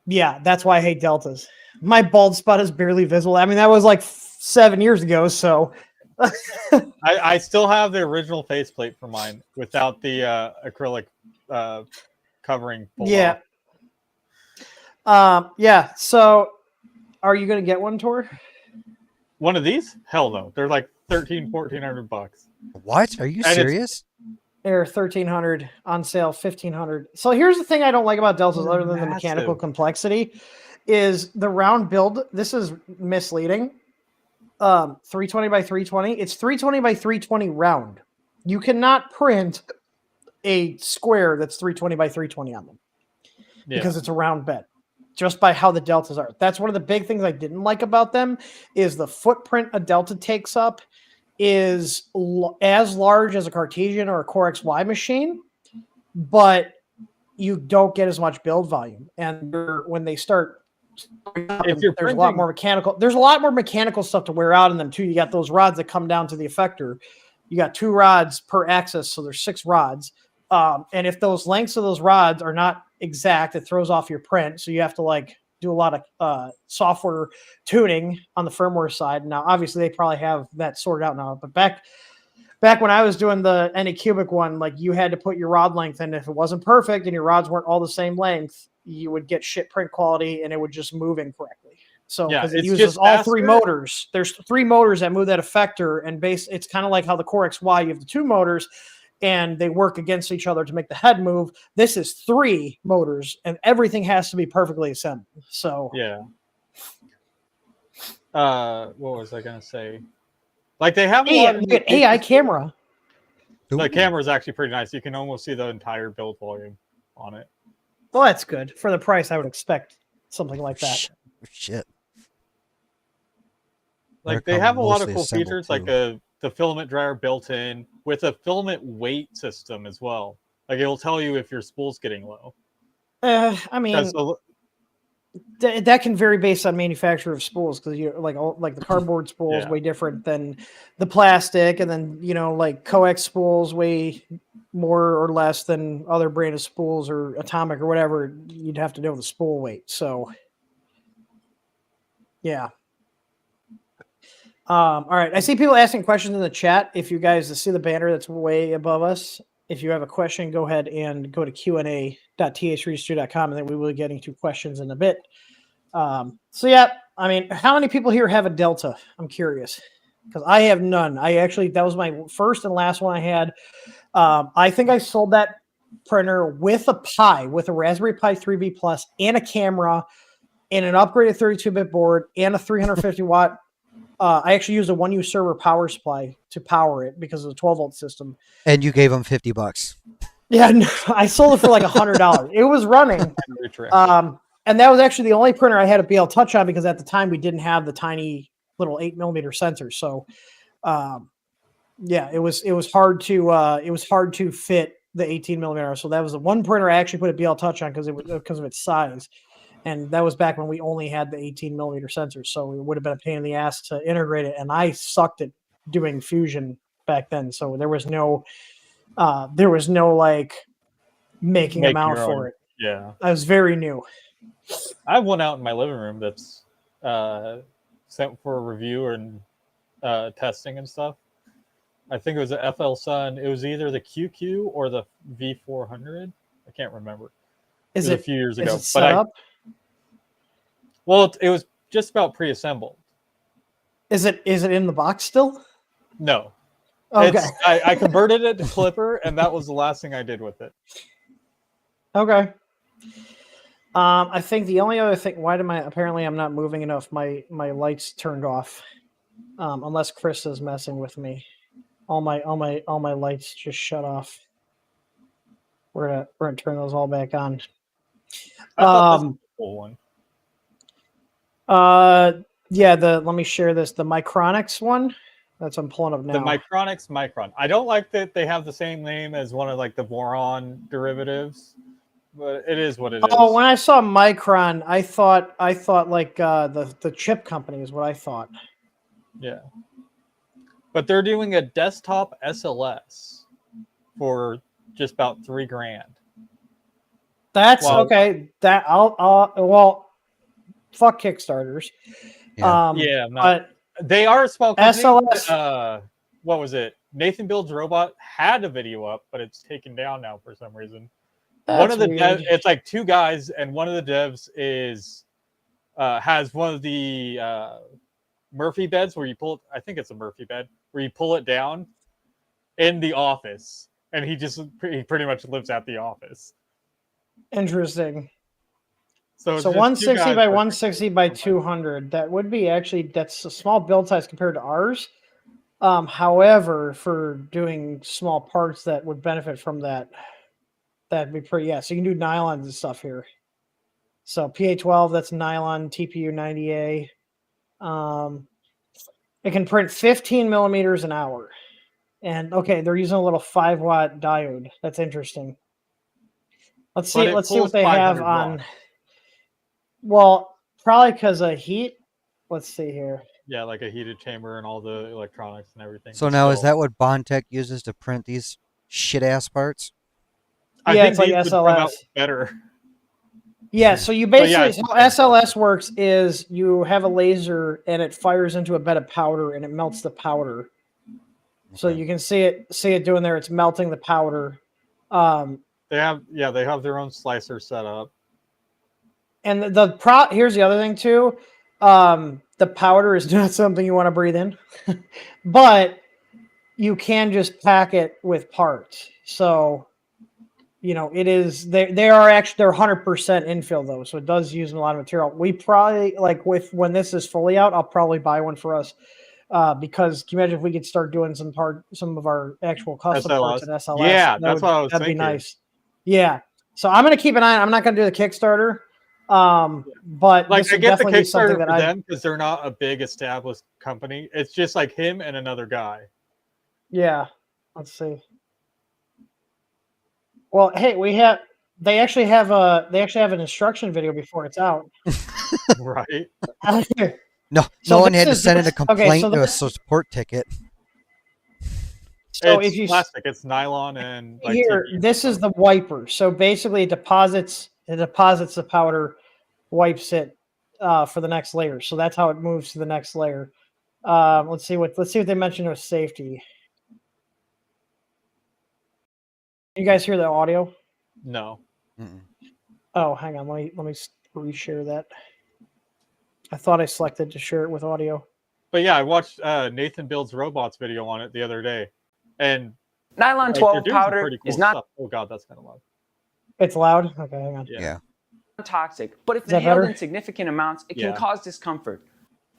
yeah, that's why I hate deltas. My bald spot is barely visible. I mean, that was like 7 years ago, so I still have the original faceplate for mine without the acrylic covering. Yeah. Yeah. So, are you gonna get one, Tor? One of these? Hell no. They're like $1,400. What? Are you serious? They're $1,300 on sale, $1,500. So here's the thing I don't like about deltas, other than the mechanical complexity, is the round build. This is misleading. 320 by 320. It's 320 by 320 round. You cannot print a square that's 320 by 320 on them because it's a round bed, just by how the deltas are. That's one of the big things I didn't like about them is the footprint a delta takes up is as large as a Cartesian or a Core XY machine, but you don't get as much build volume. And when they start, there's a lot more mechanical. There's a lot more mechanical stuff to wear out in them too. You got those rods that come down to the effector. You got 2 rods per axis, so there's 6 rods. And if those lengths of those rods are not exact, it throws off your print. So you have to like do a lot of software tuning on the firmware side. Now, obviously, they probably have that sorted out now. But back when I was doing the Anycubic one, like you had to put your rod length in. If it wasn't perfect and your rods weren't all the same length, you would get shit print quality and it would just move incorrectly. So because it uses all three motors, there's 3 motors that move that effector, and it's kind of like how the Core XY, you have the 2 motors and they work against each other to make the head move. This is 3 motors and everything has to be perfectly assembled. So yeah. What was I gonna say? Like they have a lot of AI camera. The camera is actually pretty nice. You can almost see the entire build volume on it. Well, that's good. For the price, I would expect something like that. Shit. Like they have a lot of cool features, like the filament dryer built in with a filament weight system as well. Like it'll tell you if your spool's getting low. I mean, that can vary based on manufacturer of spools, because you like the cardboard spool is way different than the plastic, and then like coax spools way more or less than other brand of spools or atomic or whatever. You'd have to know the spool weight. So yeah. All right. I see people asking questions in the chat. If you guys see the banner that's way above us, if you have a question, go ahead and go to q&a.th3d.com, and then we will be getting to questions in a bit. So yeah, I mean, how many people here have a Delta? I'm curious, because I have none. That was my first and last one I had. I think I sold that printer with a Raspberry Pi 3B Plus and a camera and an upgraded 32-bit board and a 350 watt. I actually used a 1U server power supply to power it because of the 12-volt system. And you gave them $50. Yeah, no, I sold it for like $100. It was running. And that was actually the only printer I had a BL Touch on, because at the time we didn't have the tiny little 8mm sensor. So, yeah, it was hard to fit the 18mm. So that was the one printer I actually put a BL Touch on because of its size. And that was back when we only had the 18mm sensors, so it would have been a pain in the ass to integrate it. And I sucked at doing fusion back then, so there was no like making a mount for it. Yeah, I was very new. I have one out in my living room that's sent for a review and testing and stuff. I think it was a FL Sun. It was either the QQ or the V400. I can't remember. It was a few years ago. Is it set up? Well, it was just about pre-assembled. Is it in the box still? No. Okay. I converted it to Clipper, and that was the last thing I did with it. Okay. I think the only other thing, apparently I'm not moving enough. My lights turned off. Unless Chris is messing with me. All my lights just shut off. We're gonna turn those all back on. I thought this was a cool one. Yeah, let me share this. The Micronics one. That's what I'm pulling up now. The Micronics Micron. I don't like that they have the same name as one of like the boron derivatives, but it is what it is. Oh, when I saw Micron, I thought like the chip company is what I thought. Yeah. But they're doing a desktop SLS for just about $3,000. That's okay. That well, fuck Kickstarters. Yeah. But they are a small company. SLS. What was it? Nathan Builds Robot had a video up, but it's taken down now for some reason. One of the devs, it's like 2 guys, and one of the devs has one of the Murphy beds where you pull it. I think it's a Murphy bed where you pull it down in the office, and he pretty much lives at the office. Interesting. So 160 by 160 by 200. That would be that's a small build size compared to ours. However, for doing small parts that would benefit from that'd be pretty. Yeah, so you can do nylons and stuff here. So PA12, that's nylon, TPU 90A. It can print 15 millimeters an hour. And okay, they're using a little 5-watt diode. That's interesting. Let's see what they have on. Watts. Well, probably because of heat. Let's see here. Yeah, like a heated chamber and all the electronics and everything. So now, is that what Bondtech uses to print these shit-ass parts? I Yeah, think it's like these would come out SLS. better. Yeah, so you basically yeah, how SLS works is you have a laser and it fires into a bed of powder and it melts the powder. So you can see it doing there. It's melting the powder. They have their own slicer set up. And here's the other thing too. The powder is not something you want to breathe in, but you can just pack it with parts. So, it is they're 100% infill though, so it does use a lot of material. We probably when this is fully out, I'll probably buy one for us. Because can you imagine if we could start doing some of our actual custom parts in SLS? Yeah, that's what I was thinking. That'd be nice. Yeah. So I'm gonna keep an eye on. I'm not gonna do the Kickstarter. But this I get the Kickstarter for them because they're not a big established company. It's just like him and another guy. Yeah. Let's see. Well, hey, they actually have an instruction video before it's out. Right. No one had to send in a complaint to a support ticket. So it's plastic, it's nylon, and this is the wiper. So basically, it deposits the powder, wipes it for the next layer. So that's how it moves to the next layer. Let's see what they mentioned with safety. You guys hear the audio? No. Mm-mm. Oh, hang on. Let me reshare that. I thought I selected to share it with audio. But yeah, I watched Nathan Builds Robots video on it the other day, and nylon 12 powder cool is not. Stuff. Oh god, that's kind of loud. It's loud. Okay, hang on. Yeah. Toxic, but if inhaled in significant amounts, it can cause discomfort.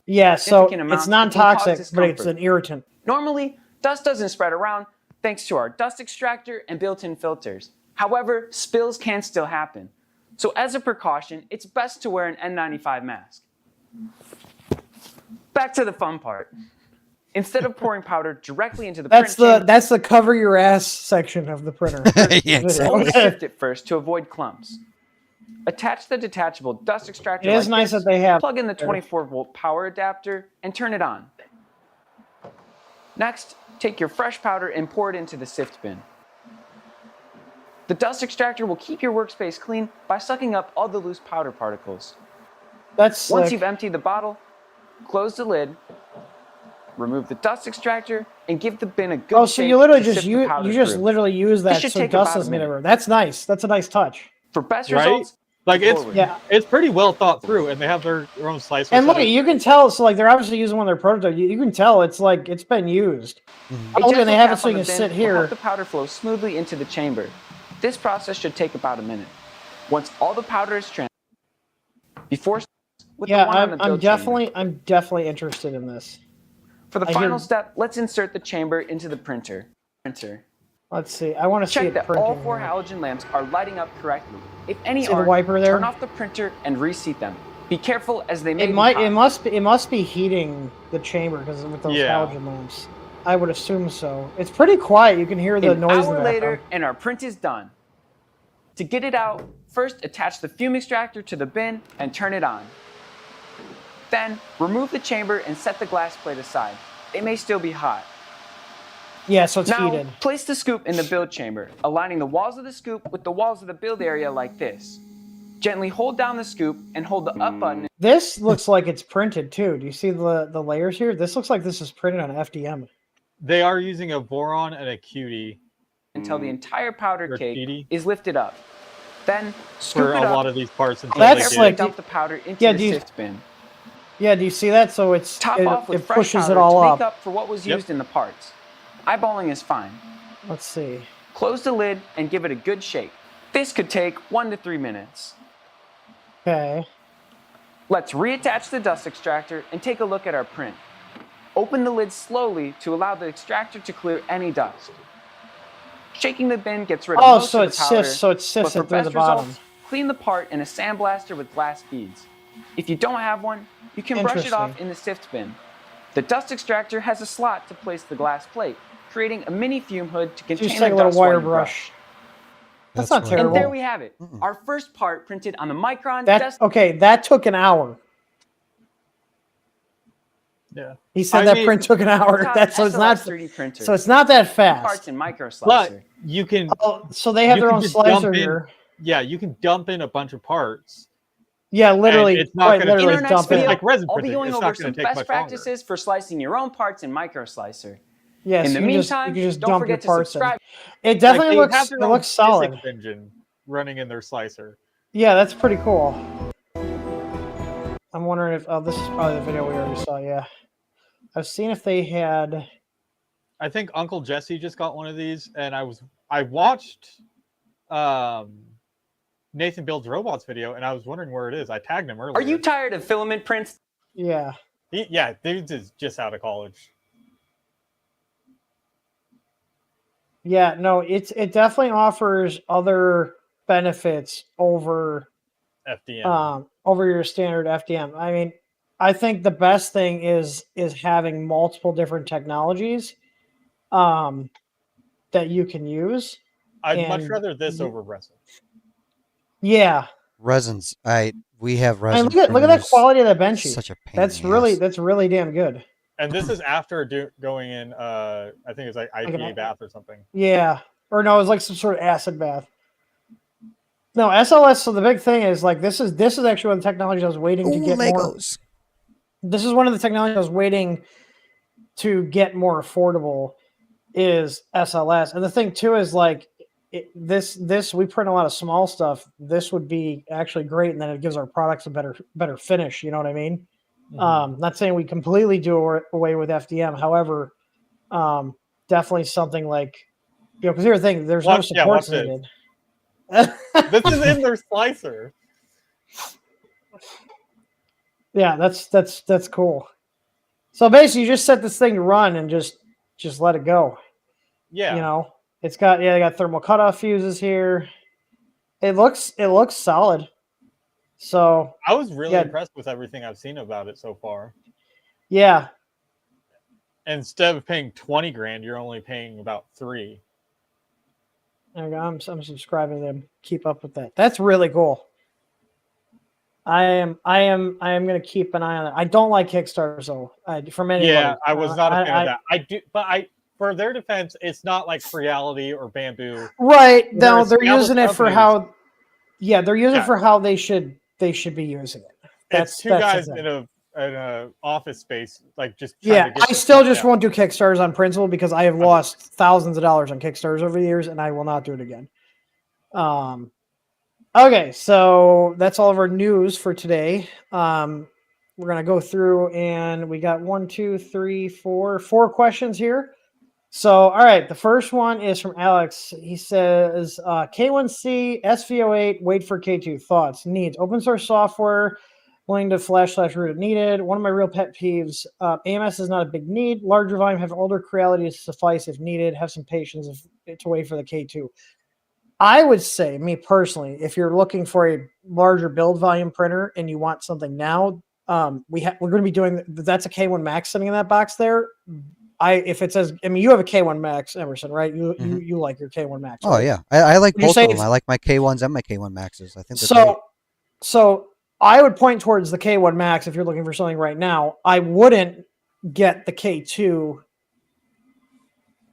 Yeah, so it's non-toxic, but it's an irritant. Normally, dust doesn't spread around thanks to our dust extractor and built-in filters. However, spills can still happen. So as a precaution, it's best to wear an N95 mask. Back to the fun part. Instead of pouring powder directly into the that's the cover your ass section of the printer. Yeah, exactly. Sift it first to avoid clumps. Attach the detachable dust extractor. It is nice that they have. Plug in the 24-volt power adapter and turn it on. Next, take your fresh powder and pour it into the sift bin. The dust extractor will keep your workspace clean by sucking up all the loose powder particles. Once you've emptied the bottle, close the lid, remove the dust extractor, and give the bin a good shake. So you literally just literally use that so dust doesn't get everywhere. That's nice. That's a nice touch. For best results, it's pretty well thought through, and they have their own slicer. And look, you can tell. So they're obviously using one of their prototypes. You can tell it's been used. Oh, and they have it so you can sit here. Help the powder flow smoothly into the chamber. This process should take about a minute. Once all the powder is transferred, I'm definitely interested in this. For the final step, let's insert the chamber into the printer. Let's see. I want to check that all 4 halogen lamps are lighting up correctly. If any aren't, the wiper there? Turn off the printer and reseat them. Be careful as they may. It must be heating the chamber because with those halogen lamps. I would assume so. It's pretty quiet. You can hear the noise. An hour later, and our print is done. To get it out, first attach the fume extractor to the bin and turn it on. Then remove the chamber and set the glass plate aside. It may still be hot. Yeah, so it's heated. Now, place the scoop in the build chamber, aligning the walls of the scoop with the walls of the build area like this. Gently hold down the scoop and hold the up button. This looks like it's printed too. Do you see the layers here? This looks like this is printed on FDM. They are using a Voron and a QD. Until the entire powder cake is lifted up. Then scoop for it up. a lot of these parts until that's like dump the powder into the sift bin. Yeah, do you see that? So it pushes it all to up. Make up for what was used in the parts. Eyeballing is fine. Let's see. Close the lid and give it a good shake. This could take 1 to 3 minutes. Okay. Let's reattach the dust extractor and take a look at our print. Open the lid slowly to allow the extractor to clear any dust. Shaking the bin gets rid of most of the powder. So it sifts it through the bottom. Clean the part in a sandblaster with glass beads. If you don't have one, you can brush it off in the sift bin. The dust extractor has a slot to place the glass plate, creating a mini fume hood to contain the dust wire brush. That's not terrible. And there we have it. Our first part printed on the Micron Okay, that took an hour. Yeah. He said that print took an hour. That's so it's not 3D printer. So it's not that fast. Parts in micro But slicer. you can. So they have their own slicer here. Yeah, you can dump in a bunch of parts. Yeah, literally. It's not going to in our next video, like resin I'll be printing. going over some best practices for slicing your own parts in micro slicer. Yes, in the meantime, you can just don't dump forget your to parts subscribe. In. It definitely like looks solid. Engine running in their slicer. Yeah, that's pretty cool. I'm wondering if this is probably the video we already saw. Yeah, I've seen if they had. I think Uncle Jesse just got one of these, and I watched Nathan Builds Robots video, and I was wondering where it is. I tagged him earlier. Are you tired of filament prints? Yeah. Dude is just out of college. Yeah, no, it definitely offers other benefits over FDM. Over your standard FDM. I mean, I think the best thing is having multiple different technologies that you can use. I'd much rather this over resin. Yeah. Resins. We have resin. Look at that quality of that bench. Such a pain. That's really damn good. And this is after going in I think it's like IPA bath or something. Yeah. Or no, it was like some sort of acid bath. No, SLS, so the big thing is like this is actually one of the technologies I was waiting to get Legos. This is one of the technologies I was waiting to get more affordable is SLS. And the thing too is like this we print a lot of small stuff. This would be actually great, and then it gives our products a better finish. You know what I mean? Mm-hmm. Not saying we completely do away with FDM. However, definitely something like because here's the thing: there's no supports needed. This is in their slicer. Yeah, that's cool. So basically, you just set this thing to run and just let it go. Yeah, you know, it's got they got thermal cutoff fuses here. It looks solid. So I was really impressed with everything I've seen about it so far. Yeah. Instead of paying 20 grand, you're only paying about 3. There you go. I'm subscribing to them. Keep up with that. That's really cool. I am going to keep an eye on it. I don't like Kickstarter, so for many. Yeah, I was not a fan of that. I do, but for their defense, it's not like Creality or Bamboo. Right. No, they're using it for how. Yeah, they're using it for how they should be using it. That's two guys in a office space, like just. I still just won't do Kickstarters on principle because I have lost thousands of dollars on Kickstarters over the years, and I will not do it again. Okay, so that's all of our news for today. We're gonna go through, and we got 4 questions here. So, all right, the first one is from Alex. He says, K1C, SV08, wait for K2. Thoughts, needs, open source software, willing to /root if needed. One of my real pet peeves, AMS is not a big need. Larger volume, have older Creality to suffice if needed. Have some patience to wait for the K2. I would say, me personally, if you're looking for a larger build volume printer and you want something now, we're going to be doing, that's a K1 Max sitting in that box there. If it says, I mean, you have a K1 Max, Emerson, right? You like your K1 Max. Right? Oh yeah, I like both of them. I like my K1s and my K1 Maxes. I think so. I would point towards the K1 Max if you're looking for something right now. I wouldn't get the K2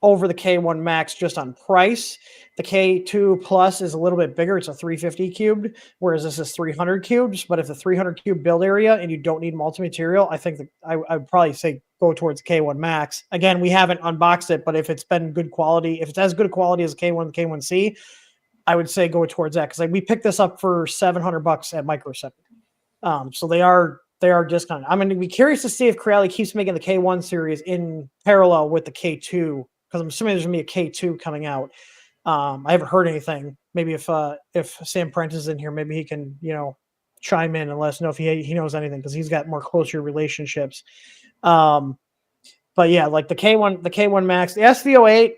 over the K1 Max just on price. The K2 Plus is a little bit bigger. It's a 350 cubed, whereas this is 300 cubes. But if the 300 cube build area and you don't need multi-material, I think I would probably say go towards the K1 Max. Again, we haven't unboxed it, but if it's been good quality, if it's as good quality as K1, K1C, I would say go towards that because we picked this up for $700 at Micro Center. So they are discounted. I'm going to be curious to see if Creality keeps making the K1 series in parallel with the K2 because I'm assuming there's going to be a K2 coming out. I haven't heard anything. Maybe if Sam Prentice is in here, maybe he can chime in and let us know if he knows anything because he's got more closer relationships. But yeah, like the K1 Max, the SV08,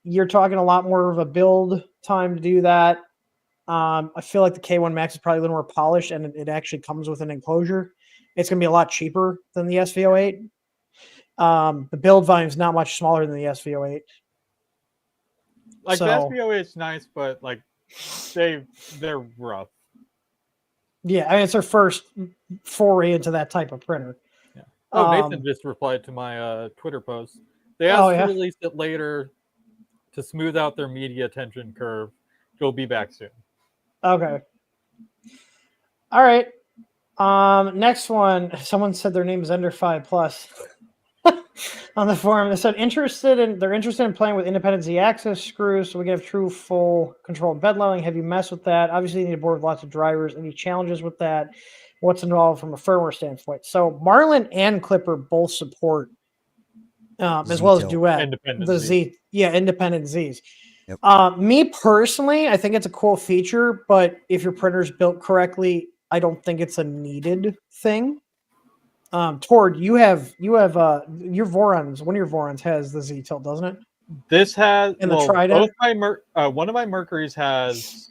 you're talking a lot more of a build time to do that. I feel like the K1 Max is probably a little more polished and it actually comes with an enclosure. It's going to be a lot cheaper than the SV08. The build volume is not much smaller than the SV08. Like the SV08 is nice, but like they're rough. Yeah, I mean, it's their first foray into that type of printer. Yeah. Nathan just replied to my Twitter post. They asked to release it later to smooth out their media attention curve. You'll be back soon. Okay. All right. Next one. Someone said their name is Ender 5+ on the forum. They said they're interested in playing with independent Z-axis screws, so we can have true full control of bed leveling. Have you messed with that? Obviously, you need a board with lots of drivers. Any challenges with that? What's involved from a firmware standpoint? So Marlin and Clipper both support, as well as Duet, independent independent Zs. Yep. Me personally, I think it's a cool feature, but if your printer's built correctly, I don't think it's a needed thing. Tord, you have your Vorons. One of your Vorons has the Z tilt, doesn't it? This has and the Trident. One of my Mercuries has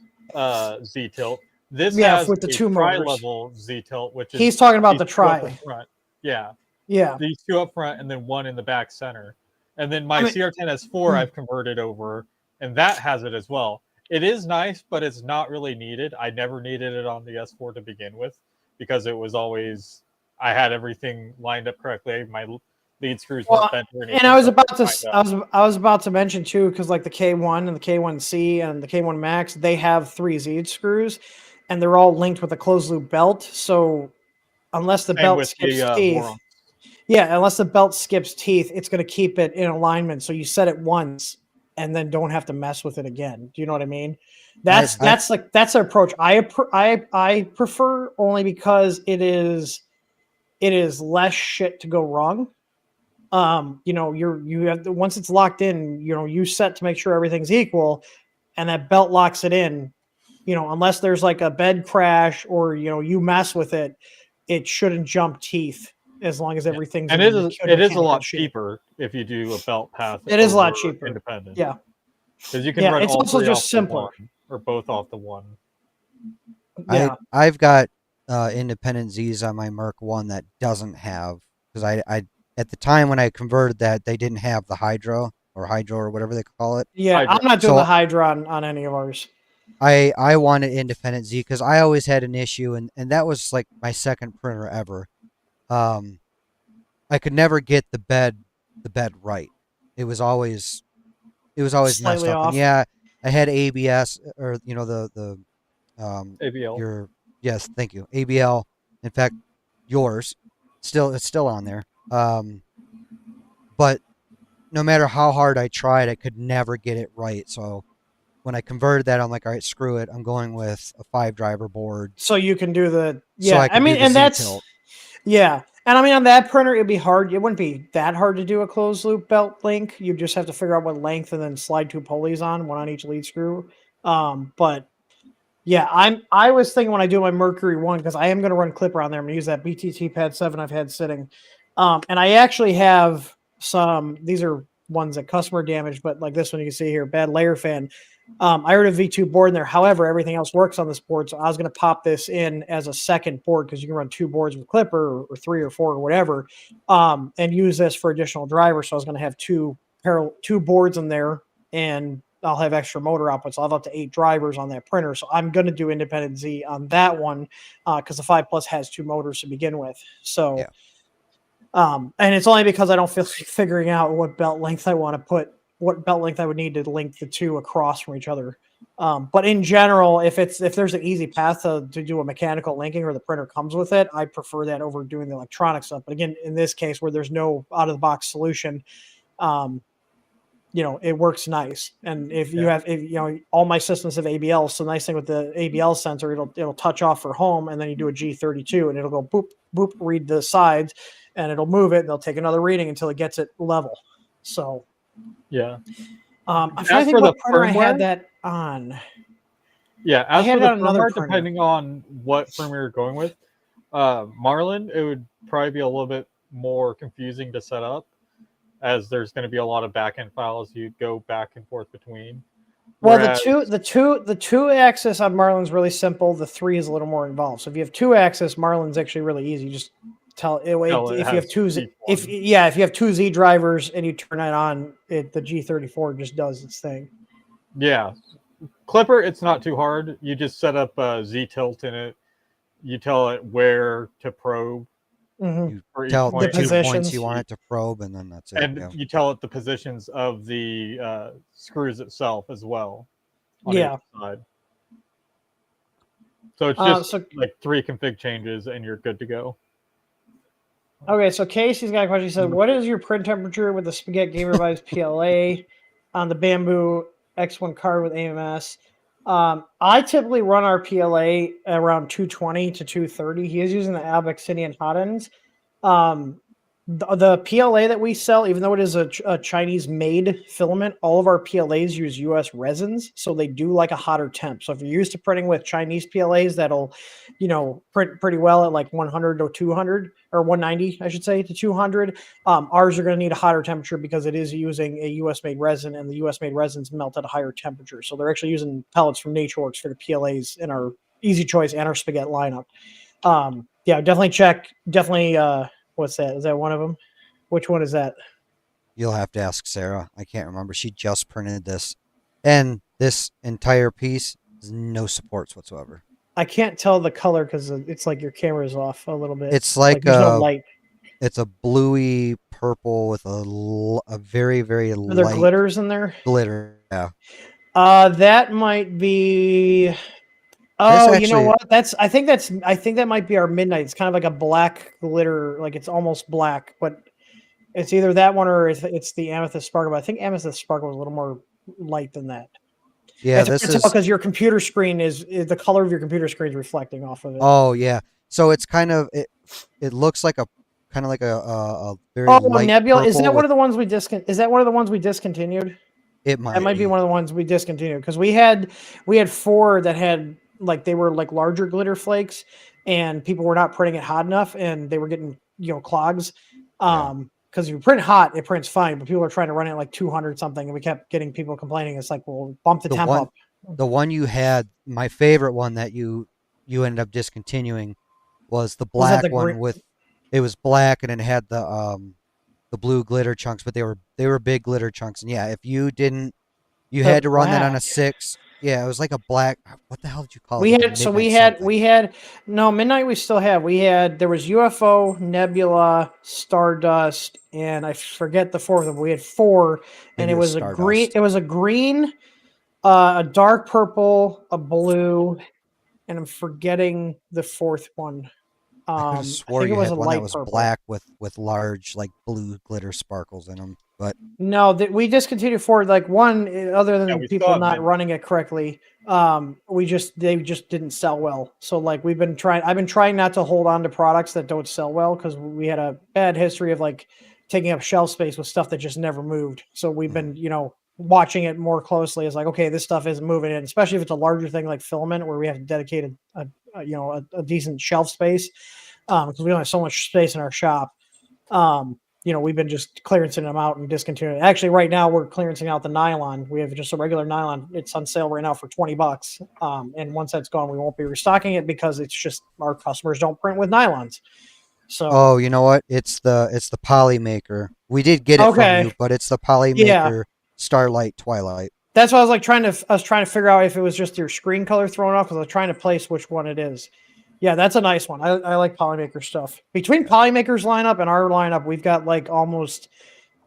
Z tilt. This has with the two tri-level Z tilt, which is he's talking about the tri. Front. Yeah. Yeah. These two up front and then one in the back center. And then my CR10 S4 I've converted over, and that has it as well. It is nice, but it's not really needed. I never needed it on the S4 to begin with because it was always I had everything lined up correctly. My lead screws weren't bent or anything. And I was about to mention too, because like the K1 and the K1C and the K1 Max, they have 3 Z screws, and they're all linked with a closed loop belt. So unless the belt skips teeth, unless the belt skips teeth, it's going to keep it in alignment. So you set it once and then don't have to mess with it again. Do you know what I mean? That's the approach I prefer, only because it is less shit to go wrong. You have once it's locked in, you set to make sure everything's equal, and that belt locks it in. Unless there's like a bed crash or you mess with it, it shouldn't jump teeth as long as everything's. And it is a lot cheaper if you do a belt path. It is a lot cheaper. Independent. Yeah. Because you can run it's all also three just off simpler. the one, or both off the one. Yeah. I've got independent Z's on my Merc 1 that doesn't have, because I at the time when I converted that, they didn't have the hydro or whatever they call it. Yeah, I'm not doing the hydro on any of ours. I wanted independent Z because I always had an issue, and that was like my second printer ever. I could never get the bed right. It was always messed up. Off. And I had ABS, or the ABL. Yes, thank you. ABL. In fact, yours it's still on there. But no matter how hard I tried, I could never get it right. So when I converted that, I'm like, all right, screw it. I'm going with a 5-driver board. So you can do the Z-tilt. Yeah. And on that printer, it'd be hard. It wouldn't be that hard to do a closed loop belt link. You just have to figure out what length and then slide 2 pulleys on, one on each lead screw. But yeah, I was thinking when I do my Mercury 1, because I am going to run Clipper on there. I'm going to use that BTT Pad 7 I've had sitting. And I actually have these are ones that customer damaged, but like this one you can see here, bad layer fan. I heard a V2 board in there. However, everything else works on this board. So I was going to pop this in as a second board, because you can run 2 boards with Clipper or 3 or 4 or whatever, and use this for additional drivers. So I was going to have 2 boards in there, and I'll have extra motor outputs. So I'll have up to 8 drivers on that printer. So I'm going to do independent Z on that one, because the 5+ has 2 motors to begin with. So, and it's only because I don't feel like figuring out what belt length I want to put, what belt length I would need to link the 2 across from each other. But in general, if there's an easy path to do a mechanical linking, or the printer comes with it, I prefer that over doing the electronic stuff. But again, in this case where there's no out of the box solution, it works nice. And if all my systems have ABL, so the nice thing with the ABL sensor, it'll touch off for home, and then you do a G32 and it'll go boop, boop, read the sides, and it'll move it, and they'll take another reading until it gets it level. So yeah. I'm trying to think what printer I had that on. Yeah, as for the firmware, depending on what firmware you're going with, Marlin, it would probably be a little bit more confusing to set up, as there's going to be a lot of backend files you go back and forth between. Well, the two axis on Marlin's really simple. The 3 is a little more involved. So if you have 2 axis, Marlin's actually really easy. You just tell it if you have 2 Z, if you have 2 Z drivers and you turn it on, the G34 just does its thing. Yeah, Clipper, it's not too hard. You just set up a Z tilt in it. You tell it where to probe, You For each tell it point. the 2 points positions. you want it to probe, and then that's it. And you tell it the positions of the screws itself as well on each side. So it's just like 3 config changes and you're good to go. Okay, so Casey's got a question. He said, what is your print temperature with the Spaghetti Gamer Vibes PLA on the Bamboo X1 card with AMS? I typically run our PLA around 220 to 230. He is using the Abyssinian hot ends. The PLA that we sell, even though it is a Chinese-made filament, all of our PLAs use U.S. resins, so they do like a hotter temp. So if you're used to printing with Chinese PLAs, that'll, print pretty well at like 100 to 200 or 190, I should say, to 200. Ours are going to need a hotter temperature because it is using a U.S.-made resin, and the U.S.-made resins melt at a higher temperature. So they're actually using pellets from NatureWorks for the PLAs in our Easy Choice and our Spaghetti lineup. Definitely check. What's that? Is that one of them? Which one is that? You'll have to ask Sarah. I can't remember. She just printed this. And this entire piece has no supports whatsoever. I can't tell the color because it's like your camera's off a little bit. It's like there's no light. It's a bluey purple with a very, very light. Are there glitters in there? Glitter, yeah. That might be... Oh, actually, you know what? I think that might be our midnight. It's kind of like a black glitter, like it's almost black, but it's either that one or it's the amethyst sparkle. But I think amethyst sparkle is a little more light than that. Yeah, this is because your computer screen is the color of your computer screen is reflecting off of it. Oh yeah, so it's kind of it looks like a very light nebula. Is that one of the ones we discontinued? It might. That might be one of the ones we discontinued because we had 4 that had. Like they were like larger glitter flakes and people were not printing it hot enough and they were getting, clogs. Because if you print hot, it prints fine, but people are trying to run it like 200 something. And we kept getting people complaining. It's like, well, bump the temp up. The one you had, my favorite one that you ended up discontinuing was the black one it was black and it had the blue glitter chunks, but they were big glitter chunks. And yeah, if you didn't, you had to run that on a 6. Yeah, it was like a black. What the hell did you call it? Midnight. We still have. There was UFO, Nebula, Stardust, and I forget the fourth one. We had 4, and it was a green. It was a green, a dark purple, a blue, and I'm forgetting the fourth one. I swore you had one that was black with large like blue glitter sparkles in them. But no, we discontinued 4. Like one, other than people not running it correctly, they just didn't sell well. So like I've been trying not to hold on to products that don't sell well because we had a bad history of like taking up shelf space with stuff that just never moved. So we've been watching it more closely. It's like, okay, this stuff isn't moving in, especially if it's a larger thing like filament where we have dedicated a decent shelf space because we only have so much space in our shop. We've been just clearancing them out and discontinuing. Actually, right now we're clearancing out the nylon. We have just a regular nylon. It's on sale right now for $20. And once that's gone, we won't be restocking it because it's just our customers don't print with nylons. So you know what? It's the Polymaker. We did get it from you, but it's the Polymaker Starlight Twilight. That's why I was trying to figure out if it was just your screen color thrown off because I was trying to place which one it is. Yeah, that's a nice one. I like Polymaker stuff. Between Polymaker's lineup and our lineup, we've got like almost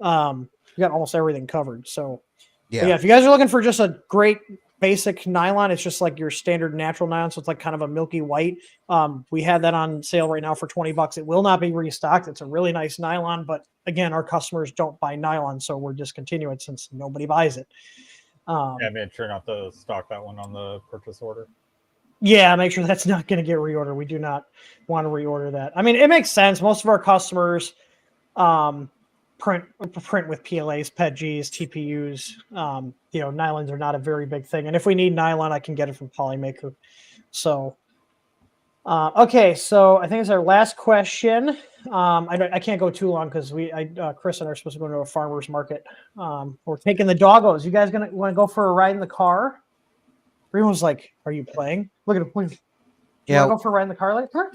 everything covered. So yeah, if you guys are looking for just a great basic nylon, it's just like your standard natural nylon, so it's like kind of a milky white. We had that on sale right now for $20. It will not be restocked. It's a really nice nylon, but again, our customers don't buy nylon, so we're discontinuing it since nobody buys it. Made sure not to stock that one on the purchase order. Yeah, make sure that's not going to get reordered. We do not want to reorder that. I mean, it makes sense. Most of our customers print with PLAs, PETGs, TPUs. Nylons are not a very big thing. And if we need nylon, I can get it from Polymaker. So, okay. So I think it's our last question. I can't go too long because Chris and I are supposed to go to a farmer's market. We're taking the doggos. You guys want to go for a ride in the car? Everyone's like, "Are you playing?" Look at him. Want to go for a ride in the car later?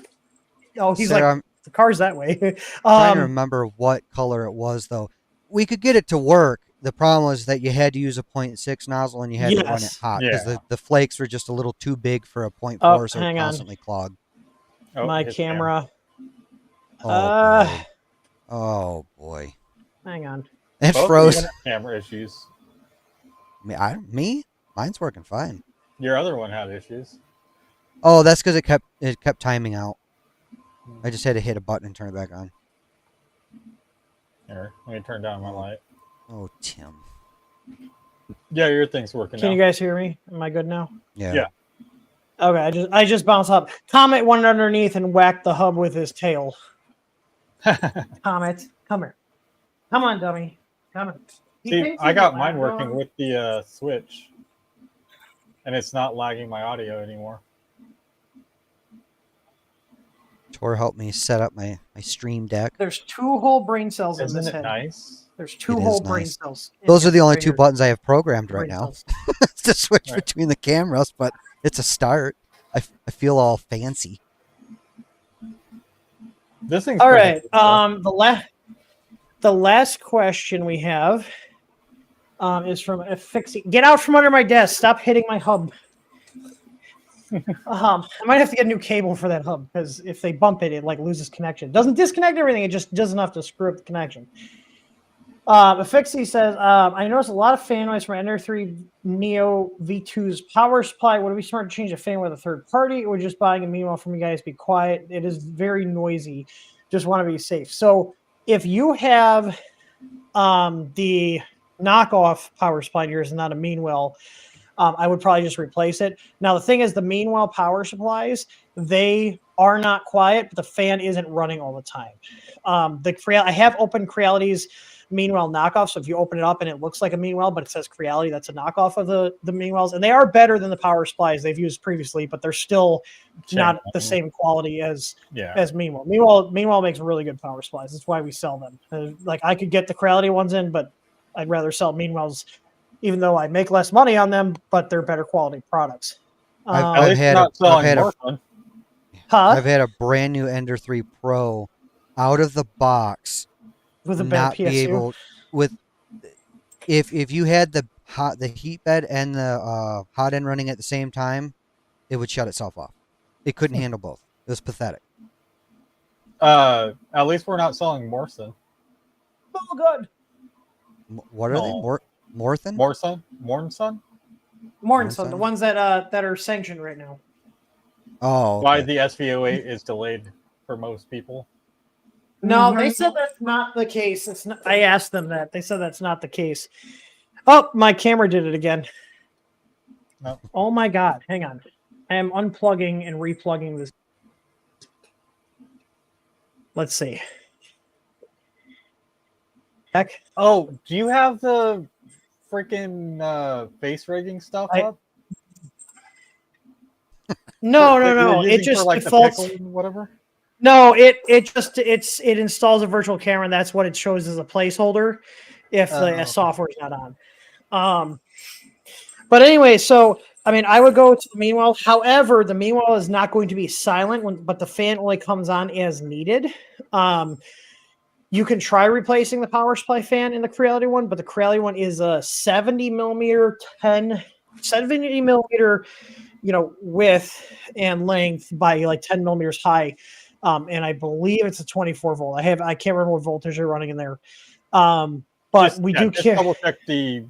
Oh, he's like, "The car's that way." Trying to remember what color it was, though. We could get it to work. The problem was that you had to use a 0.6 nozzle and you had to run it hot because the flakes were just a little too big for a 0.4, so it constantly clogged. My camera. Boy. Oh boy. Hang on. It Both froze. Camera issues. Me? Mine's working fine. Your other one had issues. Oh, that's because it kept timing out. I just had to hit a button and turn it back on. Here, let me turn down my light. Oh, Tim. Yeah, your thing's working. Can now. you guys hear me? Am I good now? Yeah. Okay, I just bounced up. Comet went underneath and whacked the hub with his tail. Comet, come here. Come on, dummy. Come on. See, I got mine working with the switch, and it's not lagging my audio anymore. Tor helped me set up my stream deck. There's 2 whole brain cells in this Isn't it head. Nice? There's 2 whole brain cells. Those are the only 2 buttons I have programmed right now to switch Right. between the cameras, but it's a start. I feel all fancy. This thing's all right. The last question we have is from Fixie. Get out from under my desk. Stop hitting my hub. I might have to get a new cable for that hub because if they bump it, it like loses connection. It doesn't disconnect everything. It just does enough to screw up the connection. Fixie says, I noticed a lot of fan noise from Ender 3 Neo V2's power supply. Would it be smart to change the fan with a third party or just buying a meanwhile from you guys? Be quiet. It is very noisy. Just want to be safe. So if you have the knockoff power supply and yours is not a Meanwell, I would probably just replace it. Now, the thing is, the Meanwell power supplies, they are not quiet, but the fan isn't running all the time. I have opened Creality's Meanwell knockoff, so if you open it up and it looks like a Meanwell, but it says Creality, that's a knockoff of the Meanwells, and they are better than the power supplies they've used previously, but they're still not the same quality as Meanwell. Meanwell makes really good power supplies. That's why we sell them. Like I could get the Creality ones in, but I'd rather sell Meanwells, even though I make less money on them, but they're better quality products. I've had a brand new Ender 3 Pro out of the box with a bad PSU. Be able if you had the heat bed and the hot end running at the same time, it would shut itself off. It couldn't handle both. It was pathetic. At least we're not selling Morrison. Oh god. What are they? Morrison? Morrison, the ones that are sanctioned right now. Oh, okay. Why the SVO8 is delayed for most people. No, they said that's not the case. It's not, I asked them that. They said that's not the case. Oh, my camera did it again. No. Oh my god. Hang on. I am unplugging and replugging this. Let's see. Heck. Oh, do you have the freaking face rigging stuff up? No. It just for, like, defaults. Whatever. No, it installs a virtual camera, and that's what it shows as a placeholder if the software is not on. But anyway, so I mean, I would go to the Meanwell. However, the Meanwell is not going to be silent but the fan only comes on as needed. You can try replacing the power supply fan in the Creality one, but the Creality one is a 70 millimeter, width and length by like 10 millimeters high. And I believe it's a 24 volt. I can't remember what voltage they're running in there. But just double check the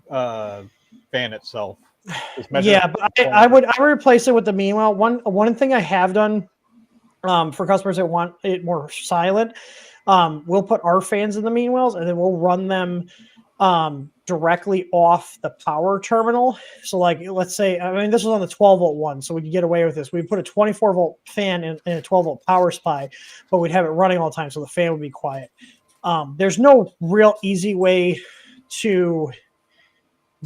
fan itself. Yeah, but I would replace it with the Meanwell. One thing I have done for customers that want it more silent, we'll put our fans in the Meanwells and then we'll run them directly off the power terminal. So like, let's say, I mean, this was on the 12 volt one, so we could get away with this. We put a 24 volt fan in a 12 volt power supply, but we'd have it running all the time. So the fan would be quiet. There's no real easy way to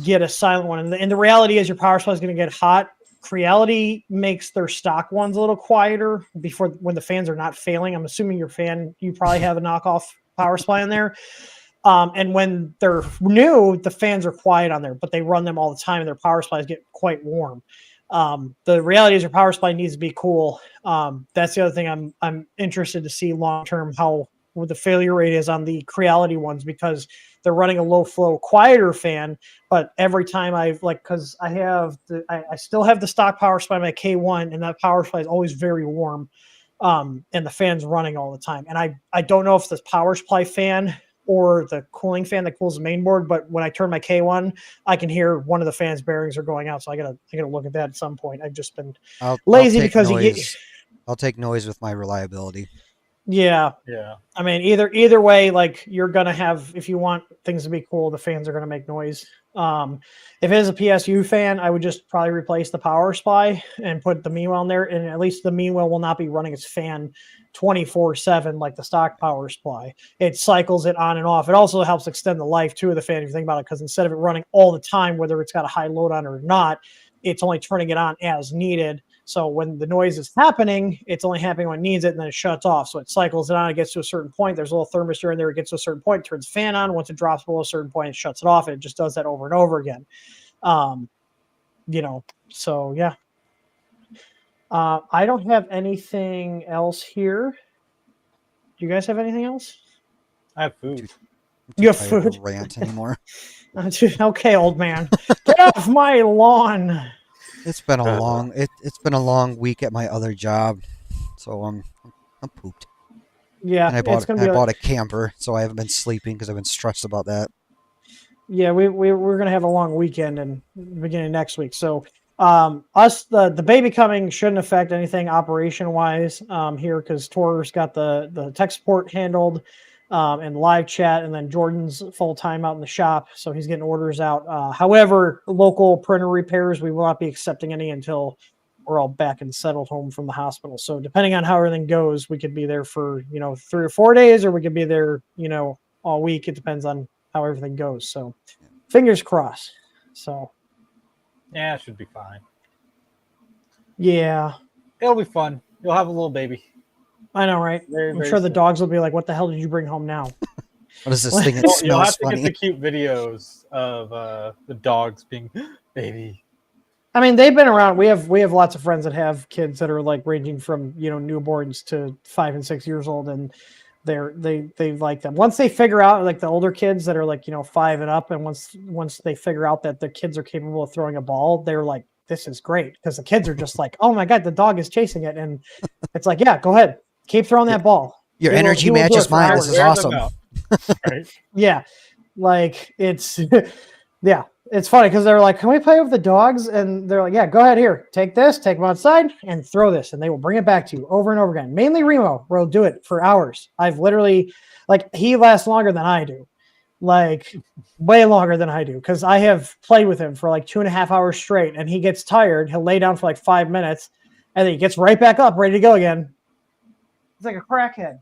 get a silent one. And the reality is your power supply is going to get hot. Creality makes their stock ones a little quieter when the fans are not failing. I'm assuming you probably have a knockoff power supply in there. And when they're new, the fans are quiet on there, but they run them all the time and their power supplies get quite warm. The reality is your power supply needs to be cool. That's the other thing I'm interested to see long-term what the failure rate is on the Creality ones, because they're running a low flow, quieter fan. But every time because I still have the stock power supply, my K1, and that power supply is always very warm. and the fan's running all the time. And I don't know if it's the power supply fan or the cooling fan that cools the main board, but when I turn my K1, I can hear one of the fan's bearings are going out. So I gotta look at that at some point. I've just been lazy because I'll take noise with my reliability. Yeah. I mean, either way, like you're gonna have, if you want things to be cool, the fans are gonna make noise. If it is a PSU fan, I would just probably replace the power supply and put the Meanwhile in there, and at least the Meanwhile will not be running its fan 24/7 like the stock power supply. It cycles it on and off. It also helps extend the life too of the fan if you think about it, because instead of it running all the time, whether it's got a high load on it or not, it's only turning it on as needed. So when the noise is happening, it's only happening when it needs it, and then it shuts off. So it cycles it on, it gets to a certain point. There's a little thermistor in there. It gets to a certain point, turns the fan on. Once it drops below a certain point, it shuts it off. And it just does that over and over again. So yeah. I don't have anything else here. Do you guys have anything else? I have food. You have food? Rant anymore. Okay, old man. Get off my lawn. It's been a long it's been a long week at my other job, so I'm pooped. Yeah, and I bought a camper, so I haven't been sleeping because I've been stressed about that. Yeah, we're gonna have a long weekend and beginning next week. So the baby coming shouldn't affect anything operation wise here, because Tor's got the tech support handled. And live chat, and then Jordan's full time out in the shop, so he's getting orders out. However, local printer repairs, we will not be accepting any until we're all back and settled home from the hospital. So depending on how everything goes, we could be there for 3 or 4 days, or we could be there all week. It depends on how everything goes. So fingers crossed. So yeah, it should be fine. Yeah, it'll be fun. You'll have a little baby. I know, right? I'm sure the dogs will be like, what the hell did you bring home now? What is this thing that smells You'll have to funny? get the cute videos of the dogs being baby. I mean, they've been around. We have lots of friends that have kids that are like ranging from newborns to 5 and 6 years old, and they like them. Once they figure out, like the older kids that are like 5 and up, and once they figure out that the kids are capable of throwing a ball, they're like, this is great, because the kids are just like, oh my god, the dog is chasing it, and it's like, yeah, go ahead. Keep throwing that ball. Your energy matches mine. This is awesome. Right? Yeah. Like it's funny because they're like, can we play with the dogs? And they're like, yeah, go ahead here. Take this, take them outside and throw this. And they will bring it back to you over and over again. Mainly Remo will do it for hours. I've literally, he lasts longer than I do. Like way longer than I do. Because I have played with him for 2.5 hours straight, and he gets tired. He'll lay down for 5 minutes, and then he gets right back up, ready to go again. It's like a crackhead.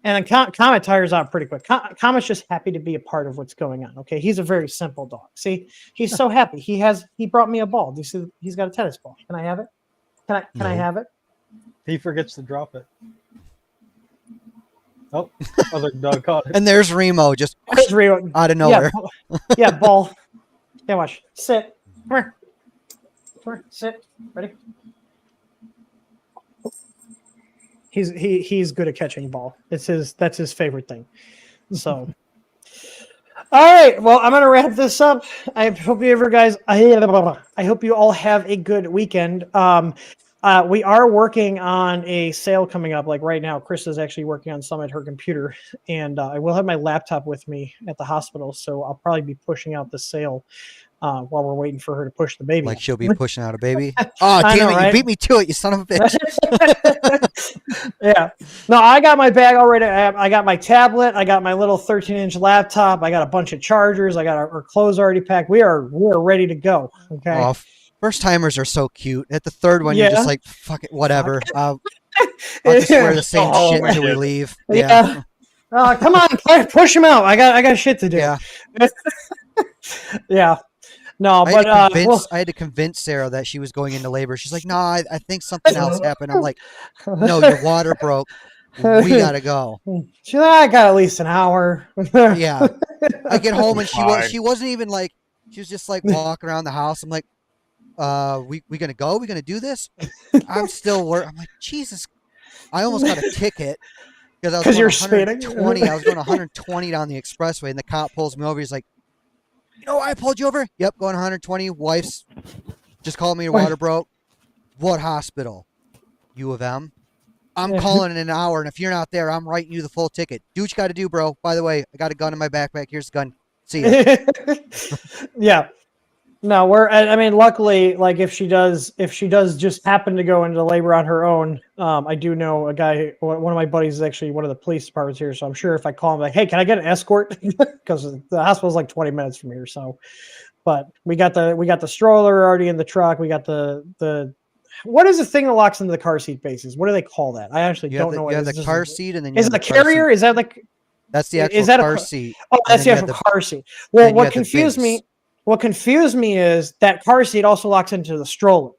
And then Comet tires out pretty quick. Comet's just happy to be a part of what's going on. Okay, he's a very simple dog. See, he's so happy. He brought me a ball. Do you see? He's got a tennis ball. Can I have it? Can I have it? He forgets to drop it. Oh, other dog caught it. And there's Remo just out of nowhere. Yeah, ball. Yeah, watch. Sit. Come here. Come here. Sit. Ready? He's good at catching ball. That's his favorite thing. So, all right. Well, I'm gonna wrap this up. I hope I hope you all have a good weekend. We are working on a sale coming up. Like right now, Chris is actually working on some at her computer, and I will have my laptop with me at the hospital, so I'll probably be pushing out the sale while we're waiting for her to push the baby. Like she'll be pushing out a baby. Oh, damn it! Right? You beat me to it, you son of a bitch. Yeah. No, I got my bag already. I got my tablet. I got my little 13-inch laptop. I got a bunch of chargers. I got our clothes already packed. We're ready to go. Okay. Oh, first timers are so cute. At the third one, you're just like, fuck it, whatever. I'll just wear the same shit until we leave. Yeah. Come on, push him out. I got shit to do. Yeah. Yeah. No, I had to convince Sarah that she was going into labor. She's like, no, I think something else happened. I'm like, no, your water broke. We gotta go. She's like, I got at least an hour. Yeah. I get home and she wasn't even like, she was just like walking around the house. I'm like, we gonna go? We gonna do this? I'm still working. I'm like, Jesus. I almost got a ticket because I was going 120. I was going 120 down the expressway, and the cop pulls me over. He's like, you know why I pulled you over? Yep, going 120. Wife's just called me. Your water broke. What hospital? U of M. I'm calling in an hour, and if you're not there, I'm writing you the full ticket. Do what you got to do, bro. By the way, I got a gun in my backpack. Here's the gun. See ya. Yeah. No, I mean, luckily, like if she does just happen to go into labor on her own, I do know a guy. One of my buddies is actually one of the police departments here, so I'm sure if I call him, like, hey, can I get an escort? Because the hospital's like 20 minutes from here. So, but we got the stroller already in the truck. We got the what is the thing that locks into the car seat bases? What do they call that? I actually don't know. You have the car seat, and then is it the carrier? Is that like? That's the actual car seat. Oh, that's the actual car seat. Well, what confused me is that car seat also locks into the stroller.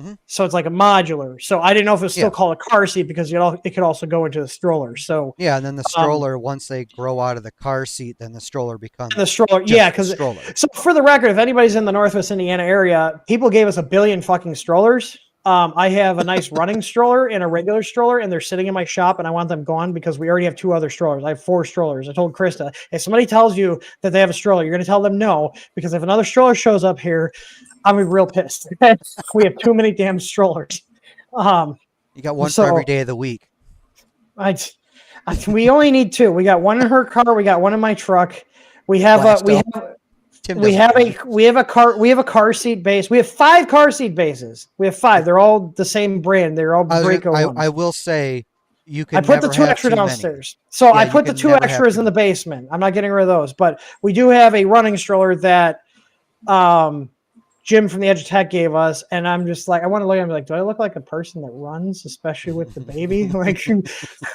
Mm-hmm. So it's like a modular. So I didn't know if it was still called a car seat because it could also go into the stroller. So yeah, and then the stroller, once they grow out of the car seat, then the stroller becomes the stroller. Yeah, because so for the record, if anybody's in the Northwest Indiana area, people gave us 1 billion fucking strollers. I have a nice running stroller and a regular stroller, and they're sitting in my shop, and I want them gone because we already have 2 other strollers. I have 4 strollers. I told Krista, if somebody tells you that they have a stroller, you're going to tell them no, because if another stroller shows up here, I'm going to be real pissed. We have too many damn strollers. You got one for every day of the week. We only need 2. We got one in her car. We got one in my truck. We have a car seat base. We have 5 car seat bases. We have 5. They're all the same brand. They're all Graco. I will say you can. I put the 2 extra downstairs. So I put the 2 extras in the basement. I'm not getting rid of those, but we do have a running stroller that Jim from the Edge of Tech gave us, and I'm just like, I want to look at him like, do I look like a person that runs, especially with the baby? Like,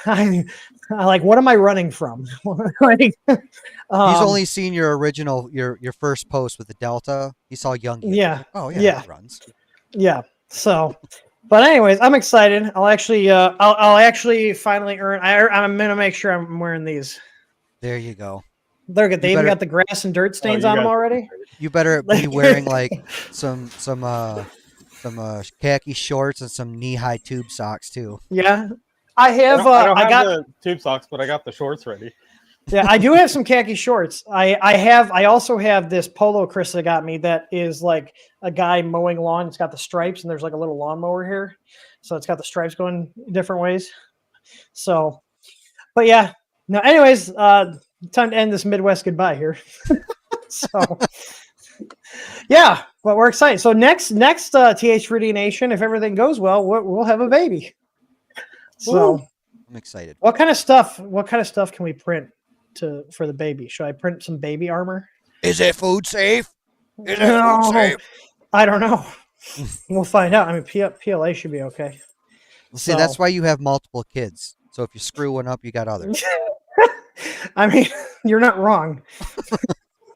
I like, what am I running from? Like, he's only seen your original, your first post with the Delta. He saw young. Yeah. Oh yeah. He runs. Yeah. So, but anyways, I'm excited. I'll actually finally earn. I'm gonna make sure I'm wearing these. There you go. They're good. They even got the grass and dirt stains on them already. You better be wearing like some khaki shorts and some knee-high tube socks too. Yeah, I have. I got the tube socks, but I got the shorts ready. Yeah, I do have some khaki shorts. I also have this polo Krista got me that is like a guy mowing lawn. It's got the stripes and there's like a little lawnmower here, so it's got the stripes going different ways. So, but yeah. No, anyways, time to end this Midwest goodbye here. So, yeah, but we're excited. So next TH3D Nation, if everything goes well, we'll have a baby. So I'm excited. What kind of stuff can we print for the baby? Should I print some baby armor? Is it food safe? Is it food safe? I don't know. We'll find out. I mean, PLA should be okay. See, that's why you have multiple kids. So if you screw one up, you got others. I mean, you're not wrong.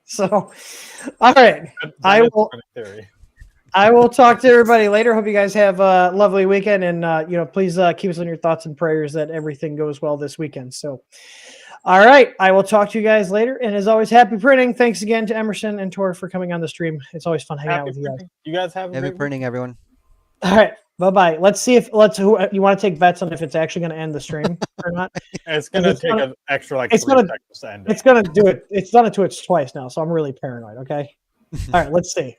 So, all right. I will talk to everybody later. Hope you guys have a lovely weekend, and please keep us on your thoughts and prayers that everything goes well this weekend. So, all right. I will talk to you guys later, and as always, happy printing. Thanks again to Emerson and Tor for coming on the stream. It's always fun hanging out with you guys. You guys have happy printing, everyone. All right. Bye-bye. Let's see if you want to take bets on if it's actually going to end the stream or not. It's going to take an extra 3 seconds to end it. It's going to do it. It's done it to it twice now, so I'm really paranoid, okay? All right, let's see.